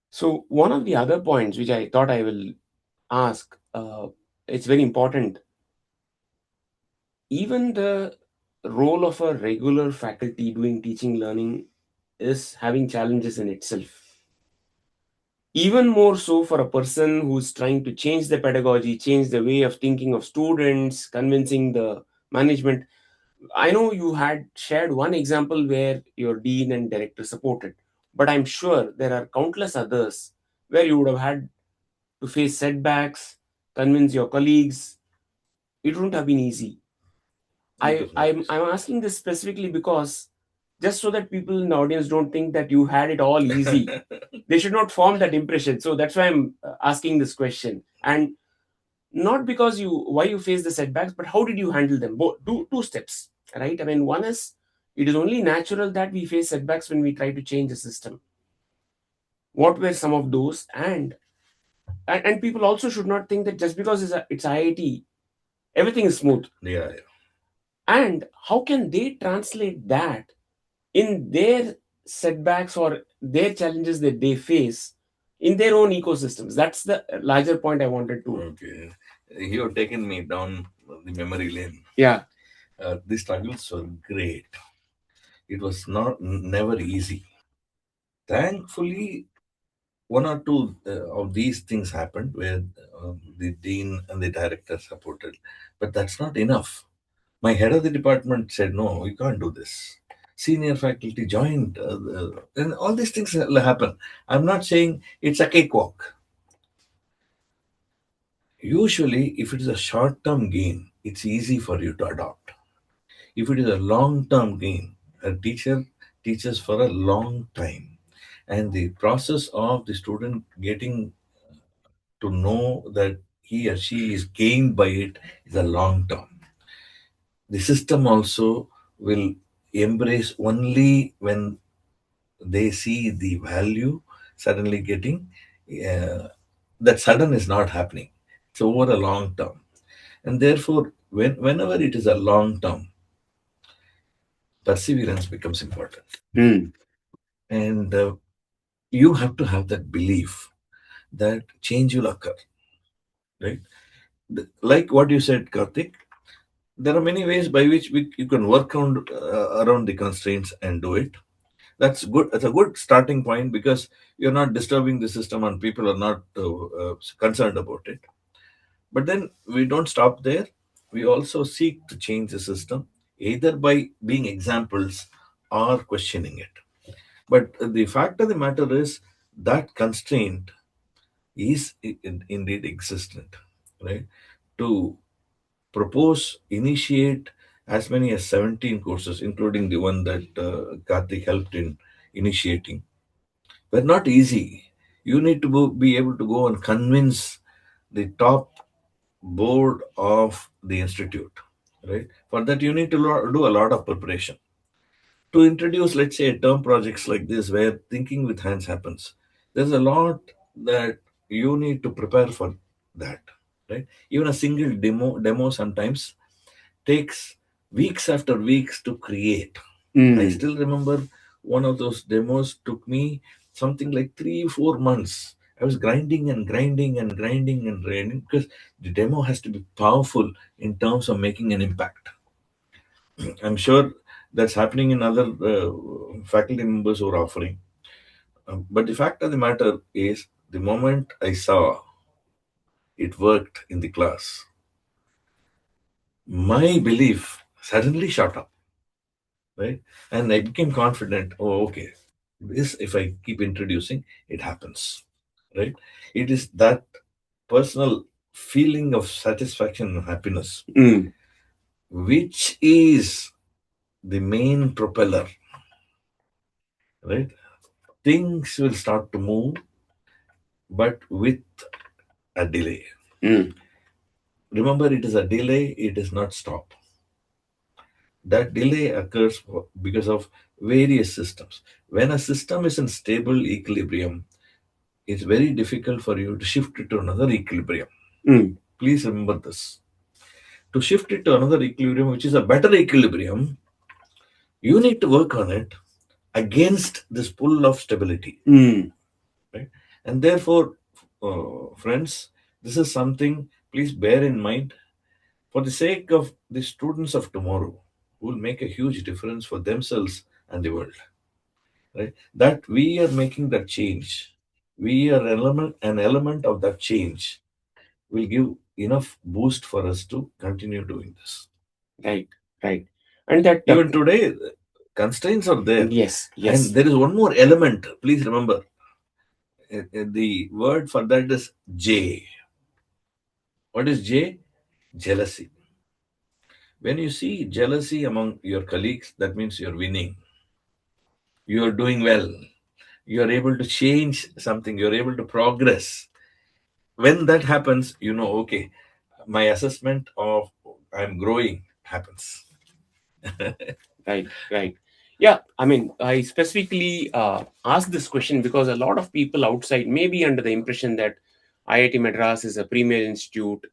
So one of the other points which I thought I will ask, it's very important. Even the role of a regular faculty doing teaching learning is having challenges in itself. Even more so for a person who's trying to change the pedagogy, change the way of thinking of students, convincing the management. I know you had shared one example where your dean and director supported, but I'm sure there are countless others where you would have had to face setbacks, convince your colleagues. It wouldn't have been easy. It was not easy. I'm asking this specifically because just so that people in the audience don't think that you had it all easy, they should not form that impression. So that's why I'm asking this question. And not because why you face the setbacks, but how did you handle them? Both two steps, right? I mean, one is it is only natural that we face setbacks when we try to change the system. What were some of those? And people also should not think that just because it's IIT, everything is smooth. Yeah. And how can they translate that in their setbacks or their challenges that they face in their own ecosystems? That's the larger point I wanted to. Okay. You have taken me down the memory lane. Yeah. The struggles were great. It was never easy. Thankfully, one or two of these things happened where the dean and the director supported, but that's not enough. My head of the department said, "No, you can't do this." Senior faculty joined, and all these things will happen. I'm not saying it's a cakewalk. Usually, if it is a short-term gain, it's easy for you to adopt. If it is a long-term gain, a teacher teaches for a long time, and the process of the student getting to know that he or she is gained by it is a long term. The system also will embrace only when they see the value suddenly getting. That sudden is not happening. It's over a long term. And therefore, whenever it is a long term, perseverance becomes important. Hmm. And you have to have that belief that change will occur, right? Like what you said, Karthik, there are many ways by which you can work around the constraints and do it. That's good. That's a good starting point because you're not disturbing the system and people are not concerned about it. But then we don't stop there. We also seek to change the system either by being examples or questioning it. But the fact of the matter is that constraint is indeed existent, right? To propose, initiate as many as 17 courses, including the one that Karthik helped in initiating, were not easy. You need to be able to go and convince the top board of the institute, right? For that, you need to do a lot of preparation. To introduce, let's say, term projects like this, where thinking with hands happens, there's a lot that you need to prepare for that, right? Even a single demo sometimes takes weeks after weeks to create. I still remember one of those demos took me something like 3 4 months. I was grinding and grinding and grinding and grinding because the demo has to be powerful in terms of making an impact. I'm sure that's happening in other faculty members who are offering. But the fact of the matter is, the moment I saw it worked in the class, my belief suddenly shot up, right? And I became confident. Oh, okay, this if I keep introducing, it happens, right? It is that personal feeling of satisfaction and happiness, which is the main propeller, right? Things will start to move, but with a delay. Remember, it is a delay, it is not stop. That delay occurs because of various systems. When a system is in stable equilibrium, it's very difficult for you to shift it to another equilibrium. Please remember this. To shift it to another equilibrium, which is a better equilibrium, you need to work on it against this pull of stability. Right? And therefore, friends, this is something, please bear in mind for the sake of the students of tomorrow who will make a huge difference for themselves and the world. right? That we are making that change. We are an element of that change will give enough boost for us to continue doing this. Right, right. And that Even today, constraints are there. yes, And yes, there is one more element. Please remember, the word for that is J. What is J? Jealousy. When you see jealousy among your colleagues, that means you're winning. You are doing well. You are able to change something. You're able to progress. When that happens, you know, okay, my assessment of I'm growing happens. right, right. Yeah, I mean, I specifically asked this question because a lot of people outside may be under the impression that IIT Madras is a premier institute.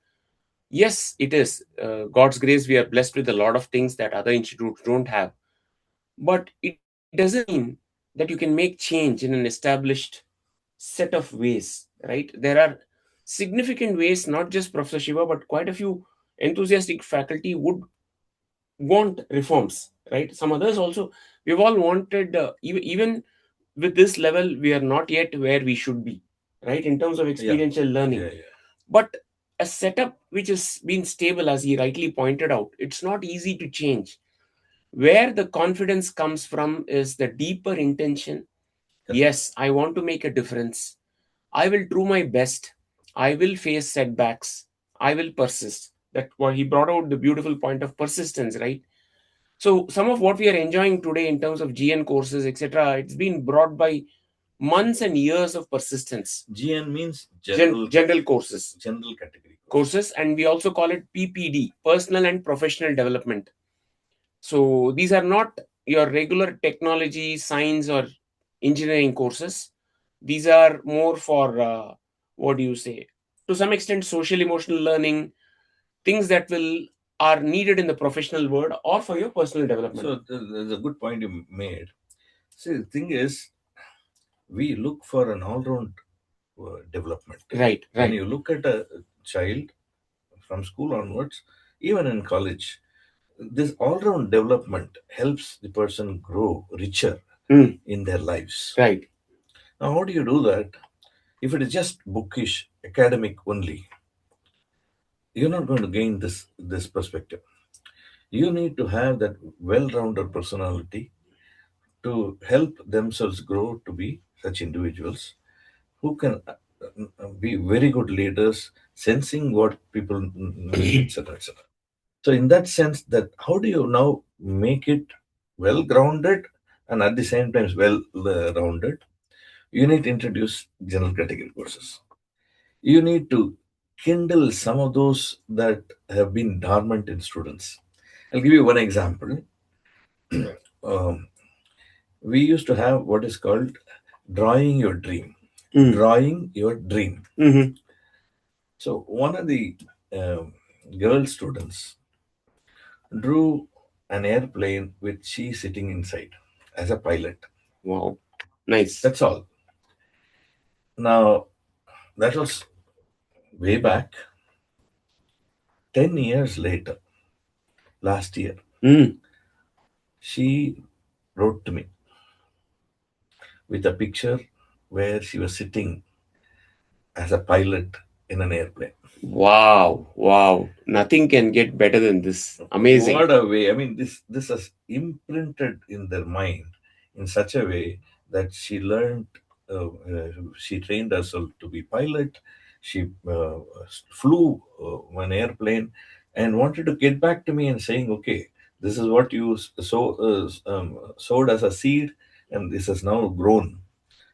Yes, it is. God's grace, we are blessed with a lot of things that other institutes don't have. But it doesn't mean that you can make change in an established set of ways, right? There are significant ways, not just Professor Shiva, but quite a few enthusiastic faculty would want reforms, right? Some others also, we've all wanted, even with this level, we are not yet where we should be, right? In terms of experiential learning. Yeah. But a setup which has been stable, as he rightly pointed out, it's not easy to change. Where the confidence comes from is the deeper intention. Yes, I want to make a difference. I will do my best. I will face setbacks. I will persist. That what he brought out, the beautiful point of persistence, right? So some of what we are enjoying today in terms of GN courses, etc., it's been brought by months and years of persistence. GN means General courses. General category courses, and we also call it PPD, personal and professional development. So these are not your regular technology, science, or engineering courses. These are more for what do you say? To some extent, social emotional learning, things that will are needed in the professional world or for your personal development. So there's a good point you made. See, the thing is, we look for an all-round development. Right, When right. you look at a child from school onwards, even in college, this all-round development helps the person grow richer in their lives. Right. Now, how do you do that? If it is just bookish, academic only, you're not going to gain this perspective. You need to have that well-rounded personality to help themselves grow to be such individuals who can be very good leaders, sensing what people need, etc., etc. So, in that sense, that how do you now make it well grounded and at the same time well rounded? You need to introduce general category courses. You need to kindle some of those that have been dormant in students. I'll give you one example. um, we used to have what is called drawing your dream. Drawing your dream. So one of the girl students drew an airplane with she sitting inside as a pilot. Wow. Nice. That's all. Now, that was way back. 10 years later, last year, she wrote to me with a picture where she was sitting as a pilot in an airplane. Wow, wow. Nothing can get better than this. Amazing. What a way. I mean, this has imprinted in their mind in such a way that she learned, she trained herself to be pilot. She flew one airplane and wanted to get back to me and saying, okay, this is what you sowed as a seed, and this has now grown.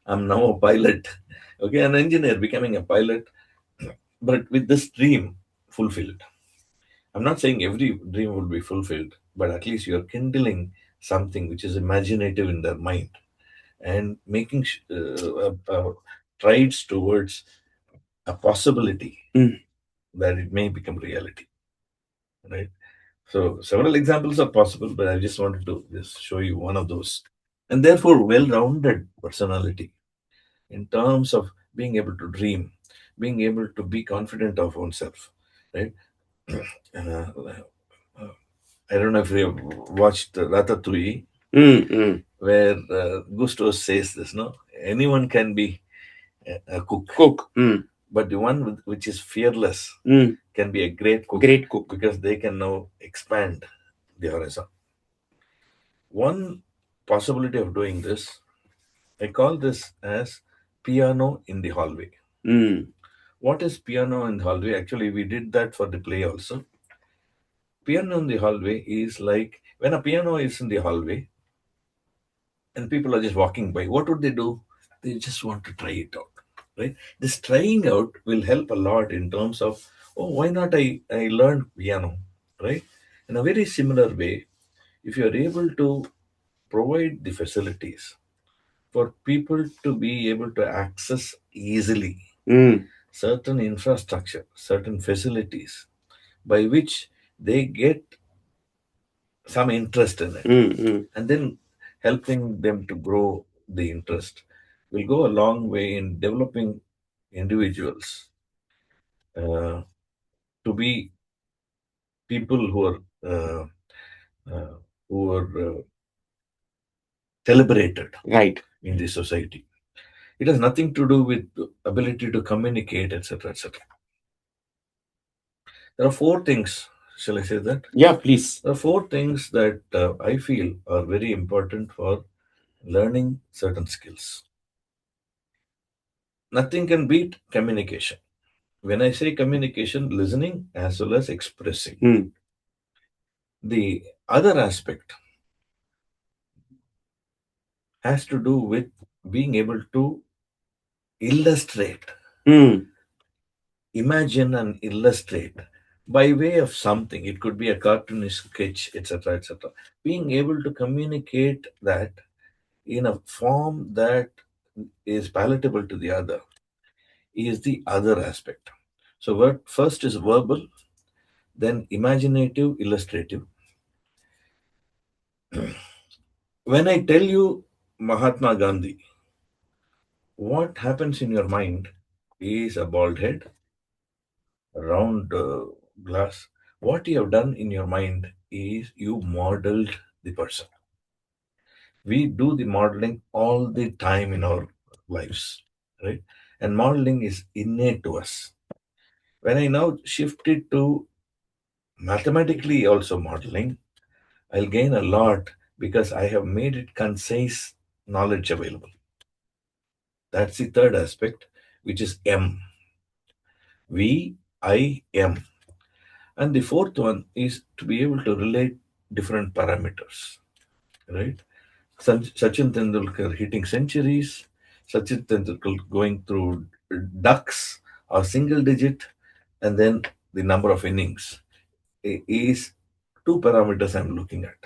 I'm now a pilot. Okay, an engineer becoming a pilot, but with this dream fulfilled. I'm not saying every dream will be fulfilled, but at least you're kindling something which is imaginative in their mind and making strides towards a possibility that it may become reality. Right? So, several examples are possible, but I just wanted to just show you one of those. And therefore, well rounded personality in terms of being able to dream, being able to be confident of oneself. Right? I don't know if you have watched Ratatouille. where Gusto says this, no? Anyone can be a cook. Cook. But the one which is fearless can be a great cook. Great cook. Because they can now expand the horizon. One possibility of doing this, I call this as piano in the hallway. What is piano in the hallway? Actually, we did that for the play also. Piano in the hallway is like when a piano is in the hallway and people are just walking by, what would they do? They just want to try it out, right? This trying out will help a lot in terms of, oh, why not I learn piano, right? In a very similar way, if you are able to provide the facilities for people to be able to access easily certain infrastructure, certain facilities by which they get some interest in it, and then helping them to grow the interest will go a long way in developing individuals to be people who are celebrated Right. in the society. It has nothing to do with ability to communicate, etc., etc. There are four things. Shall I say that? Yeah, please. There are four things that I feel are very important for learning certain skills. Nothing can beat communication. When I say communication, listening as well as expressing. The other aspect has to do with being able to illustrate, imagine and illustrate by way of something. It could be a cartoonish sketch, etc., etc. Being able to communicate that in a form that is palatable to the other is the other aspect. So, what first is verbal, then imaginative, illustrative. When I tell you Mahatma Gandhi, what happens in your mind is a bald head, a round glass. What you have done in your mind is you modeled the person. We do the modeling all the time in our lives, right? And modeling is innate to us. When I now shift it to mathematically also modeling, I'll gain a lot because I have made it concise knowledge available. That's the third aspect, which is M. V, I, M. And the fourth one is to be able to relate different parameters, right? Sachin Tendulkar hitting centuries, Sachin Tendulkar going through ducks or single digit, and then the number of innings is two parameters I'm looking at.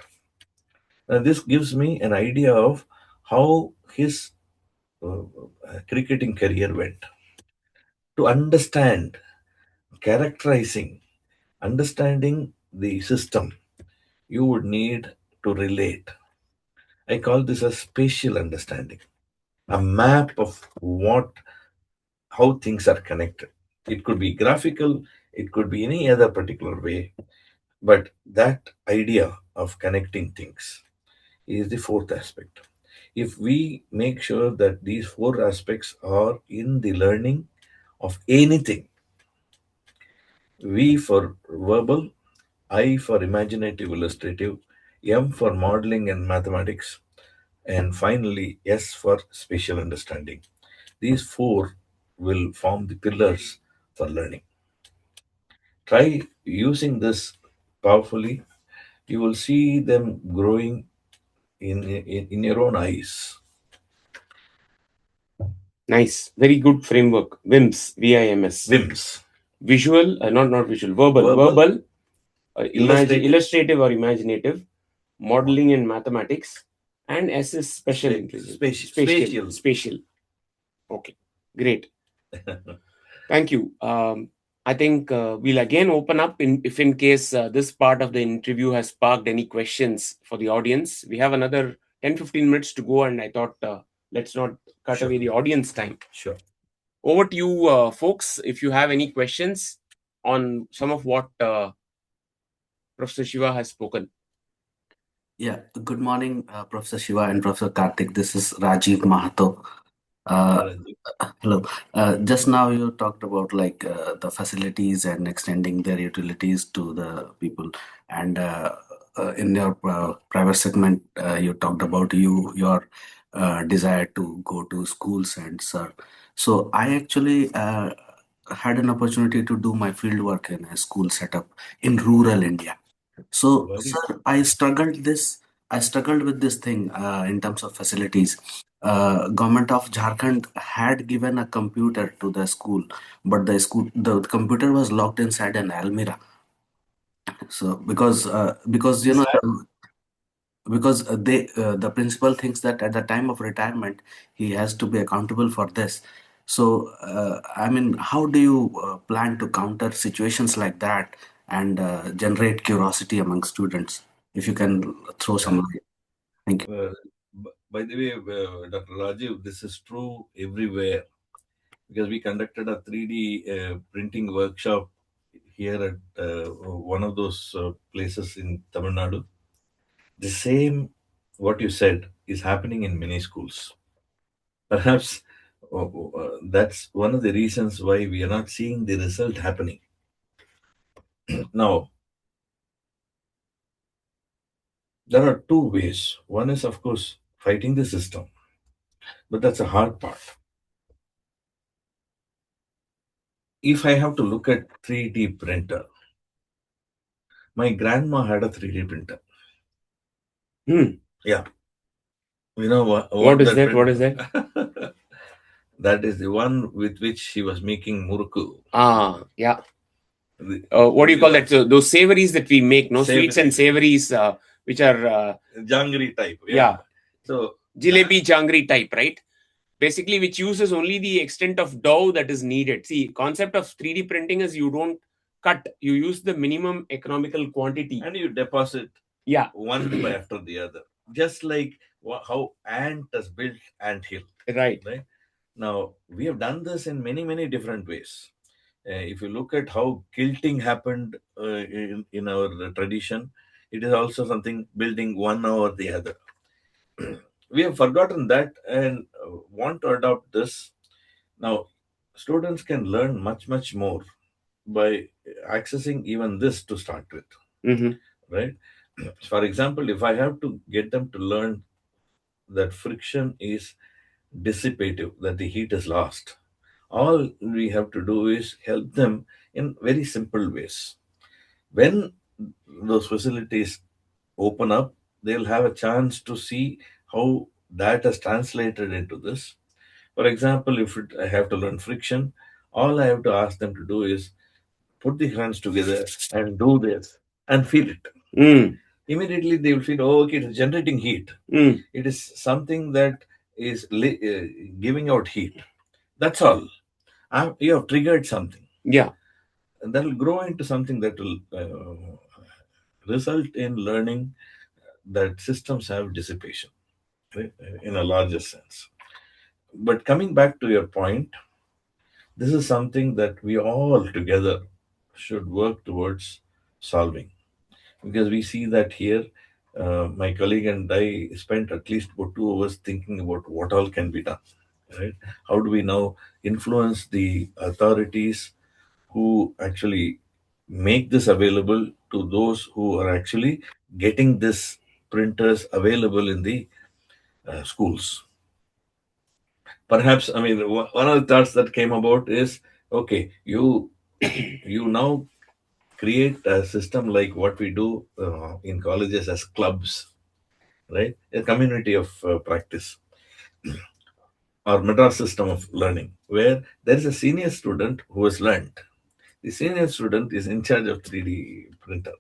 And this gives me an idea of how his cricketing career went. To understand, characterizing, understanding the system, you would need to relate. I call this a spatial understanding, a map of how things are connected. It could be graphical, it could be any other particular way, but that idea of connecting things is the fourth aspect. If we make sure that these four aspects are in the learning of anything, V for verbal, I for imaginative illustrative, M for modeling and mathematics, and finally S for spatial understanding. These four will form the pillars for learning. Try using this powerfully. You will see them growing in your own eyes. Nice. Very good framework. VIMS. VIMS. VIMS. Visual, not visual, verbal, illustrative or imaginative, modeling and mathematics, and S is special intelligence. Spatial. Okay, great. Thank you. I think we'll again open up if in case this part of the interview has sparked any questions for the audience. We have another 10-15 minutes to go, and I thought let's not cut away the audience time. Sure. Over to you, folks, if you have any questions on some of what Professor Shiva has spoken. Yeah, good morning, Professor Shiva and Professor Karthik. This is Rajiv Mahato. Uh, Hello. Just now you talked about like the facilities and extending their utilities to the people, and in your private segment, you talked about your desire to go to schools and serve. So I actually had an opportunity to do my field work in a school setup in rural India. So, Very sir, I struggled with this thing in terms of facilities. Government of Jharkhand had given a computer to the school, but the computer was locked inside an almirah. So because you is know that because the principal thinks that at the time of retirement he has to be accountable for this. So I mean, how do you plan to counter situations like that and generate curiosity among students? If you can throw some yeah. light. Thank you. By the way, Dr. Rajiv, this is true everywhere because we conducted a 3D printing workshop here at one of those places in Tamil Nadu. The same, what you said, is happening in many schools. Perhaps that's one of the reasons why we are not seeing the result happening. Now, there are two ways. One is, of course, fighting the system, but that's a hard part. If I have to look at 3D printer, my grandma had a 3D printer. Hmm. Yeah. You know What is that that? What print? is that? That is the one with which she was making muruku. Yeah. The, What do you call the that? So those savories that we make, no sweets and savory, savories, which are jangri type. yeah, So jalebi jangri type, right? Basically, which uses only the extent of dough that is needed. See, concept of 3D printing is you don't cut, you use the minimum economical quantity. and you deposit Yeah, one by after the other, just like how ant has built ant hill. right. Right now, we have done this in many different ways. If you look at how quilting happened in our tradition, it is also something building one over the other. We have forgotten that and want to adopt this. Now, students can learn much more by accessing even this to start with, Mm-hmm. right? For example, if I have to get them to learn that friction is dissipative, that the heat is lost, all we have to do is help them in very simple ways. When those facilities open up, they'll have a chance to see how that has translated into this. For example, if I have to learn friction, all I have to ask them to do is put the hands together and do this and feel it. Mm. Immediately they will feel, oh, okay, it's generating heat. Mm. It is something that is giving out heat. That's all. You have triggered something. Yeah. And that will grow into something that will result in learning that systems have dissipation, right, in a larger sense. But coming back to your point, this is something that we all together should work towards solving, because we see that here. My colleague and I spent at least about 2 hours thinking about what all can be done. Right? How do we now influence the authorities who actually make this available to those who are actually getting this printers available in the schools? Perhaps, I mean, one of the thoughts that came about is, okay, you now create a system like what we do in colleges as clubs, right? A community of practice or Madras system of learning, where there is a senior student who has learned. The senior student is in charge of 3D printer.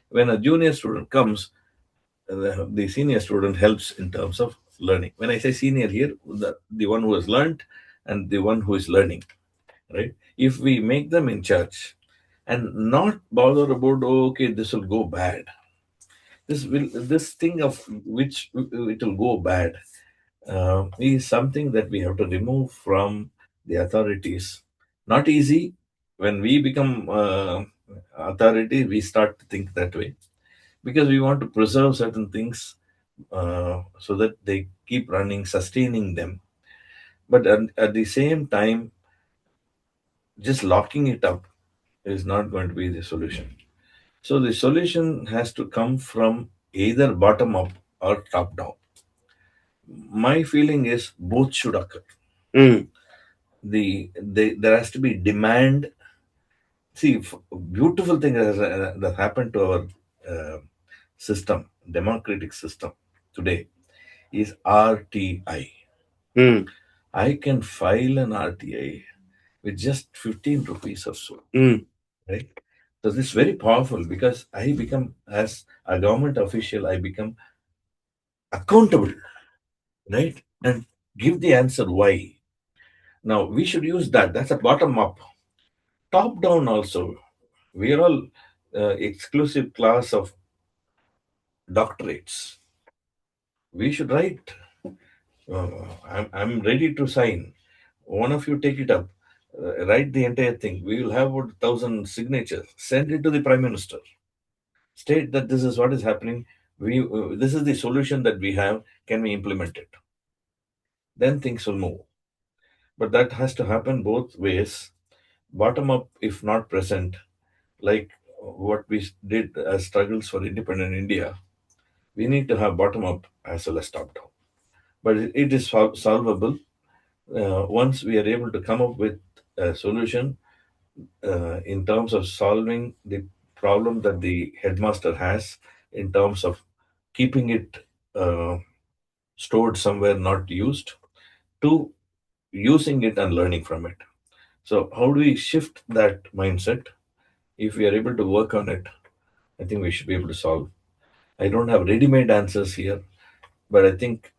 When a junior student comes, the senior student helps in terms of learning. When I say senior here, the one who has learned and the one who is learning, right? If we make them in charge and not bother about, oh, okay, this will go bad. This thing of which it will go bad is something that we have to remove from the authorities. Not easy. When we become authority, we start to think that way. because we want to preserve certain things so that they keep running, sustaining them. But at the same time, just locking it up is not going to be the solution. So the solution has to come from either bottom up or top down. My feeling is both should occur. Mm. There has to be demand. See, beautiful thing that happened to our system, democratic system today, is RTI. Mm. I can file an RTI with just 15 rupees or so, Mm. right? So this is very powerful because I become, as a government official, I become accountable, right? And give the answer why. Now we should use that. That's a bottom up. Top down also. We are all exclusive class of doctorates. We should write. I'm ready to sign. One of you take it up. Write the entire thing. We will have about 1,000 signatures. Send it to the Prime Minister. State that this is what is happening. This is the solution that we have. Can we implement it? Then things will move. But that has to happen both ways. Bottom up, if not present, like what we did as struggles for independent India, we need to have bottom up as well as top down. But it is solvable once we are able to come up with a solution in terms of solving the problem that the headmaster has in terms of keeping it stored somewhere not used to using it and learning from it. So, how do we shift that mindset? If we are able to work on it, I think we should be able to solve. I don't have ready made answers here, but I think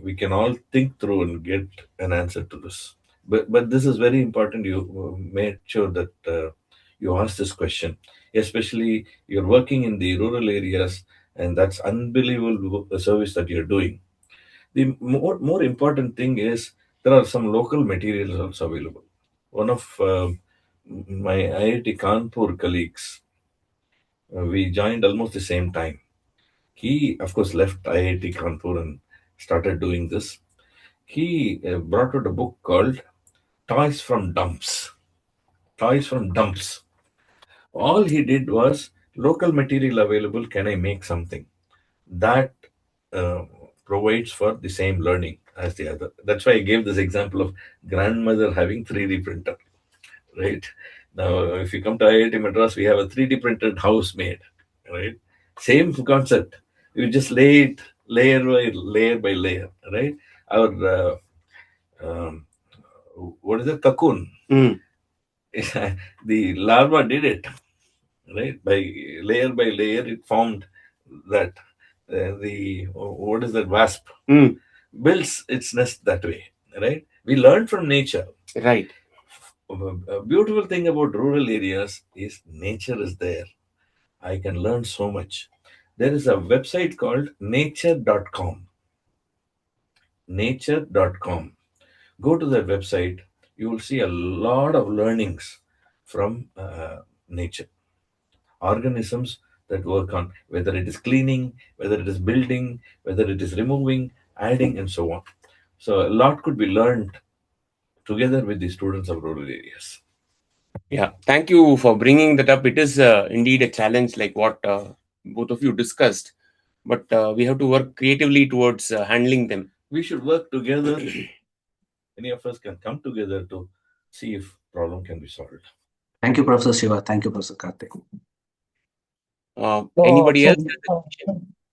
we can all think through and get an answer to this. But this is very important. You made sure that you asked this question, especially you're working in the rural areas, and that's unbelievable service that you're doing. The more important thing is there are some local materials also available. One of my IIT Kanpur colleagues, we joined almost the same time. He, of course, left IIT Kanpur and started doing this. He brought out a book called Toys from Dumps. Toys from Dumps. All he did was local material available, can I make something? That uh, provides for the same learning as the other. That's why I gave this example of grandmother having 3D printer, right? Now, if you come to IIT Madras, we have a 3D printed house made, right? Same concept. You just lay it layer by layer, right? Our um, what is it, cocoon? Mm. The larva did it, right? By layer, it formed that. The what is that, wasp? Mm. Builds its nest that way, right? We learn from nature. Right. A beautiful thing about rural areas is nature is there. I can learn so much. There is a website called nature.com. Nature.com. Go to that website. You will see a lot of learnings from nature. Organisms that work on whether it is cleaning, whether it is building, whether it is removing, adding, and so on. So a lot could be learned together with the students of rural areas. Yeah. Thank you for bringing that up. It is indeed a challenge, like what both of you discussed, but we have to work creatively towards handling them. We should work together. Any of us can come together to see if problem can be solved. Thank you, Professor Shiva. Thank you, Professor Karthik. Anybody else?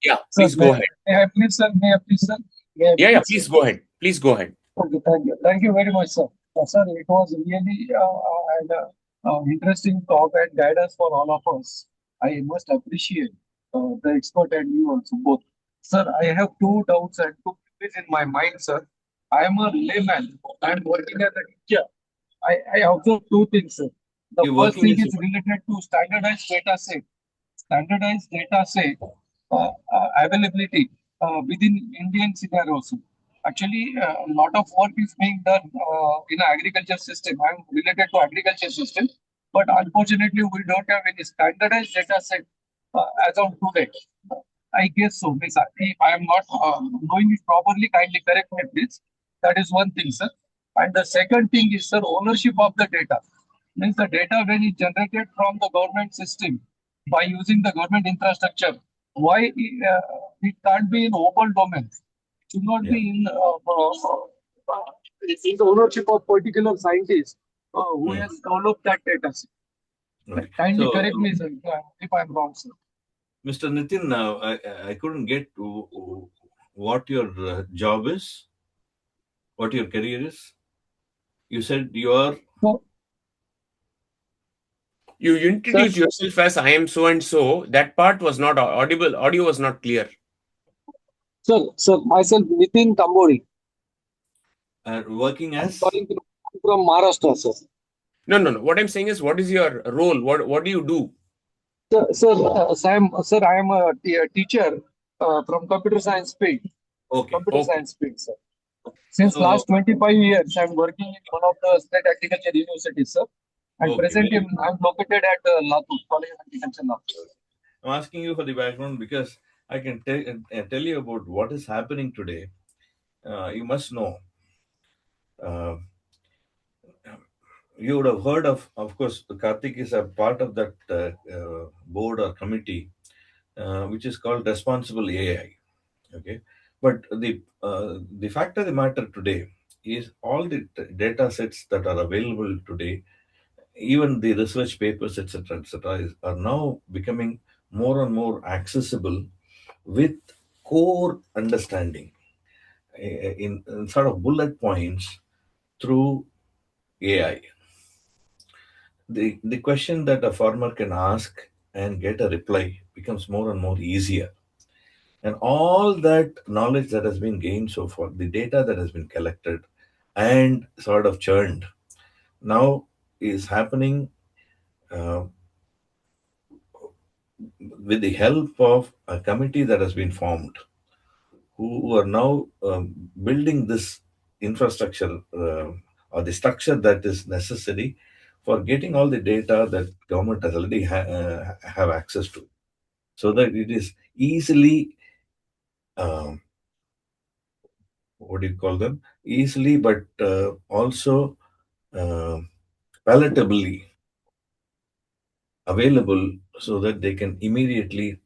Yeah, please go ahead. May I please, sir? May I please, sir? May I Yeah, please, please go ahead. Please go ahead. Okay, thank you. Thank you very much, sir. Sir, it was really interesting talk and guidance for all of us. I must appreciate the expert and you also both. Sir, I have two doubts and two queries in my mind, sir. I am a layman. I am working as a teacher. I observe two things, sir. The You're first working thing as is related to standardized data set. Standardized data set availability within Indian scenarios. Actually, a lot of work is being done in the agriculture system. I'm related to agriculture system, but unfortunately, we don't have any standardized data set as of today. I guess so. Means, if I am not knowing it properly, kindly correct me, please. That is one thing, sir. And the second thing is, sir, ownership of the data. Means the data when is generated from the government system by using the government infrastructure. Why it can't be in open domain? It should not Yeah. be in the ownership of particular scientist who has developed that data. Okay. Kindly So, correct me, sir, if I'm wrong, sir. Mr. Nitin, I couldn't get what your job is, what your career is. You said you are. So, You introduce sir, yourself as I am so and so. That part was not audible. Audio was not clear. sir, myself Nitin Tambori. Working I'm as? calling from Maharashtra, sir. No. What I'm saying is, what is your role? What do you do? Sir, I am a teacher from computer science field. Okay. Computer Okay. science field, sir. Since So, last 25 years, I'm working in one of the state agriculture universities, sir. And okay, presently, very good. I'm located at Latur, College of Agriculture, Latur. I'm asking you for the background because I can tell you about what is happening today. You must know. Uh, you would have heard of course, Karthik is a part of that board or committee, which is called Responsible AI. Okay, but the fact of the matter today is all the data sets that are available today, even the research papers, etc., are now becoming more and more accessible with core understanding in sort of bullet points through AI. The question that a farmer can ask and get a reply becomes more and more easier. And all that knowledge that has been gained so far, the data that has been collected and sort of churned, now is happening uh, with the help of a committee that has been formed, who are now building this infrastructure or the structure that is necessary for getting all the data that government has already have access to, so that it is easily um, what do you call them, easily but also uh, palatably available, so that they can immediately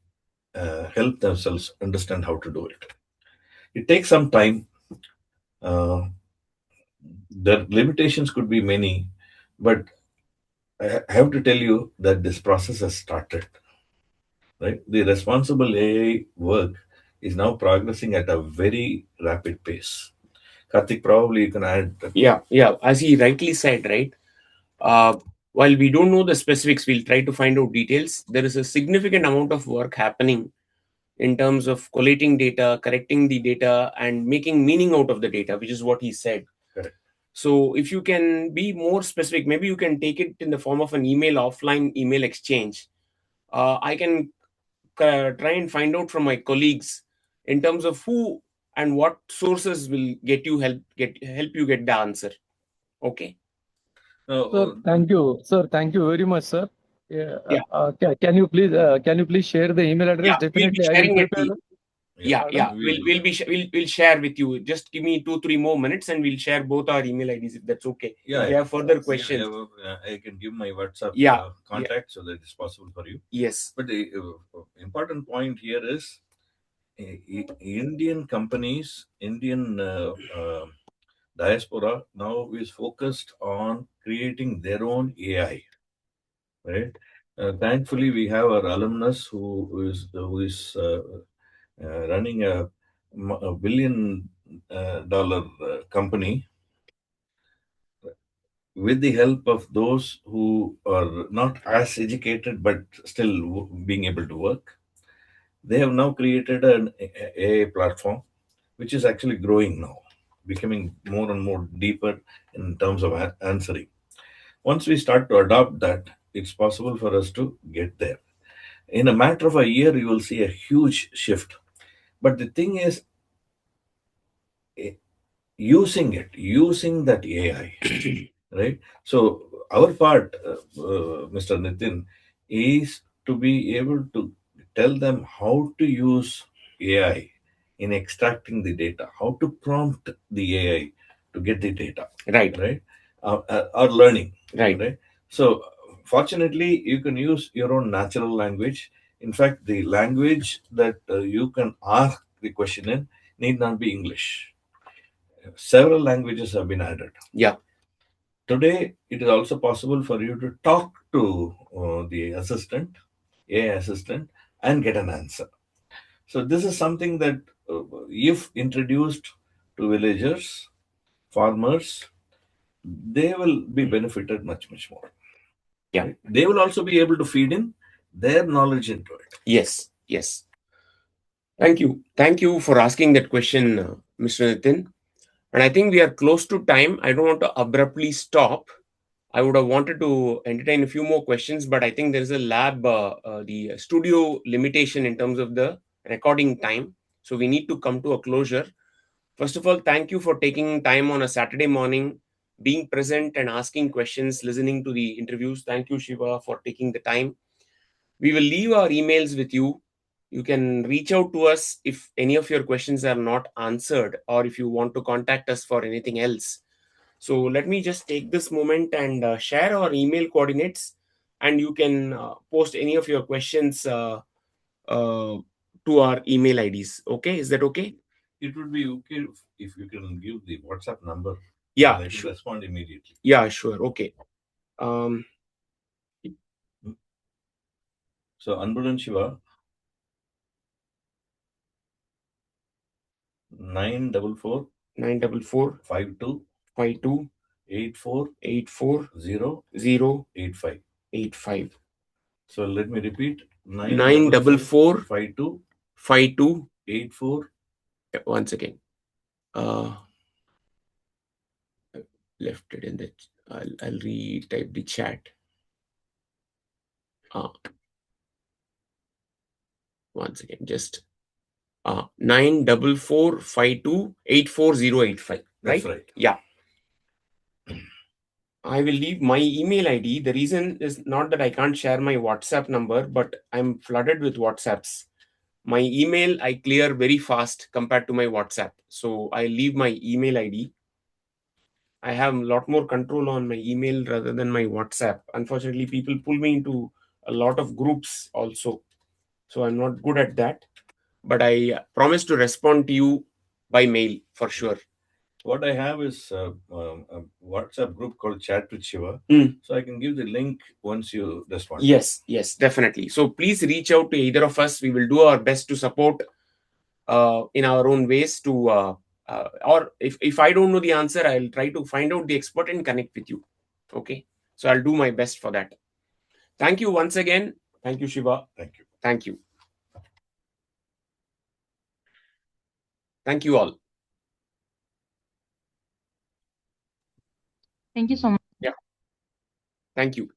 help themselves understand how to do it. It takes some time. uh, the limitations could be many, but I have to tell you that this process has started. Right, the responsible AI work is now progressing at a very rapid pace. Karthik, probably you can add that. Yeah. As he rightly said, right? Uh, while we don't know the specifics, we'll try to find out details. There is a significant amount of work happening in terms of collating data, correcting the data, and making meaning out of the data, which is what he said. Correct. So, if you can be more specific, maybe you can take it in the form of an offline email exchange. I can try and find out from my colleagues in terms of who and what sources will help you get the answer. Okay. Sir, thank you. Sir, thank you very much, sir. Yeah, Yeah. can you please share the email address? Yeah, we'll be Definitely, I will sharing it. prepare. Yeah. We'll share with you. Just give me 2-3 more minutes, and we'll share both our email IDs if that's okay. Yeah, if you have further questions. I can give my WhatsApp contact so that it's possible for you. Yes. But the important point here is Indian companies, Indian diaspora now is focused on creating their own AI. Right. Thankfully, we have our alumnus who is running a $1 billion company with the help of those who are not as educated but still being able to work. They have now created an AI platform, which is actually growing now, becoming more and more deeper in terms of answering. Once we start to adopt that, it's possible for us to get there. In a matter of a year, you will see a huge shift. But the thing is, using that AI, right? So our part, Mr. Nitin, is to be able to tell them how to use AI in extracting the data, how to prompt the AI to get the data, Right. or learning, Right. So, fortunately, you can use your own natural language. In fact, the language that you can ask the question in need not be English. Several languages have been added. Yeah. Today, it is also possible for you to talk to the assistant, AI assistant, and get an answer. So this is something that, if introduced to villagers, farmers, they will be benefited much, much more. Yeah. Right? They will also be able to feed in their knowledge into it. Yes. Yes. Thank you. Thank you for asking that question, Mr. Nitin. And I think we are close to time. I don't want to abruptly stop. I would have wanted to entertain a few more questions, but I think there is a the studio limitation in terms of the recording time. So we need to come to a closure. First of all, thank you for taking time on a Saturday morning, being present and asking questions, listening to the interviews. Thank you, Shiva, for taking the time. We will leave our emails with you. You can reach out to us if any of your questions are not answered or if you want to contact us for anything else. So let me just take this moment and share our email coordinates, and you can post any of your questions to our email IDs. Okay, is that okay? It would be okay if you can give the WhatsApp number. Yeah, I can sure. respond immediately. Yeah, sure. Okay. So Anbulan Shiva, 944 944 52 52 84 84 0 0 85. 85. So let me repeat: 944 52 52 84. Once again. Left it in the. I'll retype the chat. Once again, just 944 52 84085. That's Right? right. Yeah. I will leave my email ID. The reason is not that I can't share my WhatsApp number, but I'm flooded with WhatsApps. My email I clear very fast compared to my WhatsApp. So I leave my email ID. I have a lot more control on my email rather than my WhatsApp. Unfortunately, people pull me into a lot of groups also. So I'm not good at that. But I promise to respond to you by mail for sure. What I have is a WhatsApp group called Chat with Shiva. So I can give the link once you respond. Yes, definitely. So please reach out to either of us. We will do our best to support in our own ways to, or if I don't know the answer, I'll try to find out the expert and connect with you. Okay. So I'll do my best for that. Thank you once again. Thank you, Shiva. Thank you. Thank you. Thank you all. Thank you so much. Yeah. Thank you.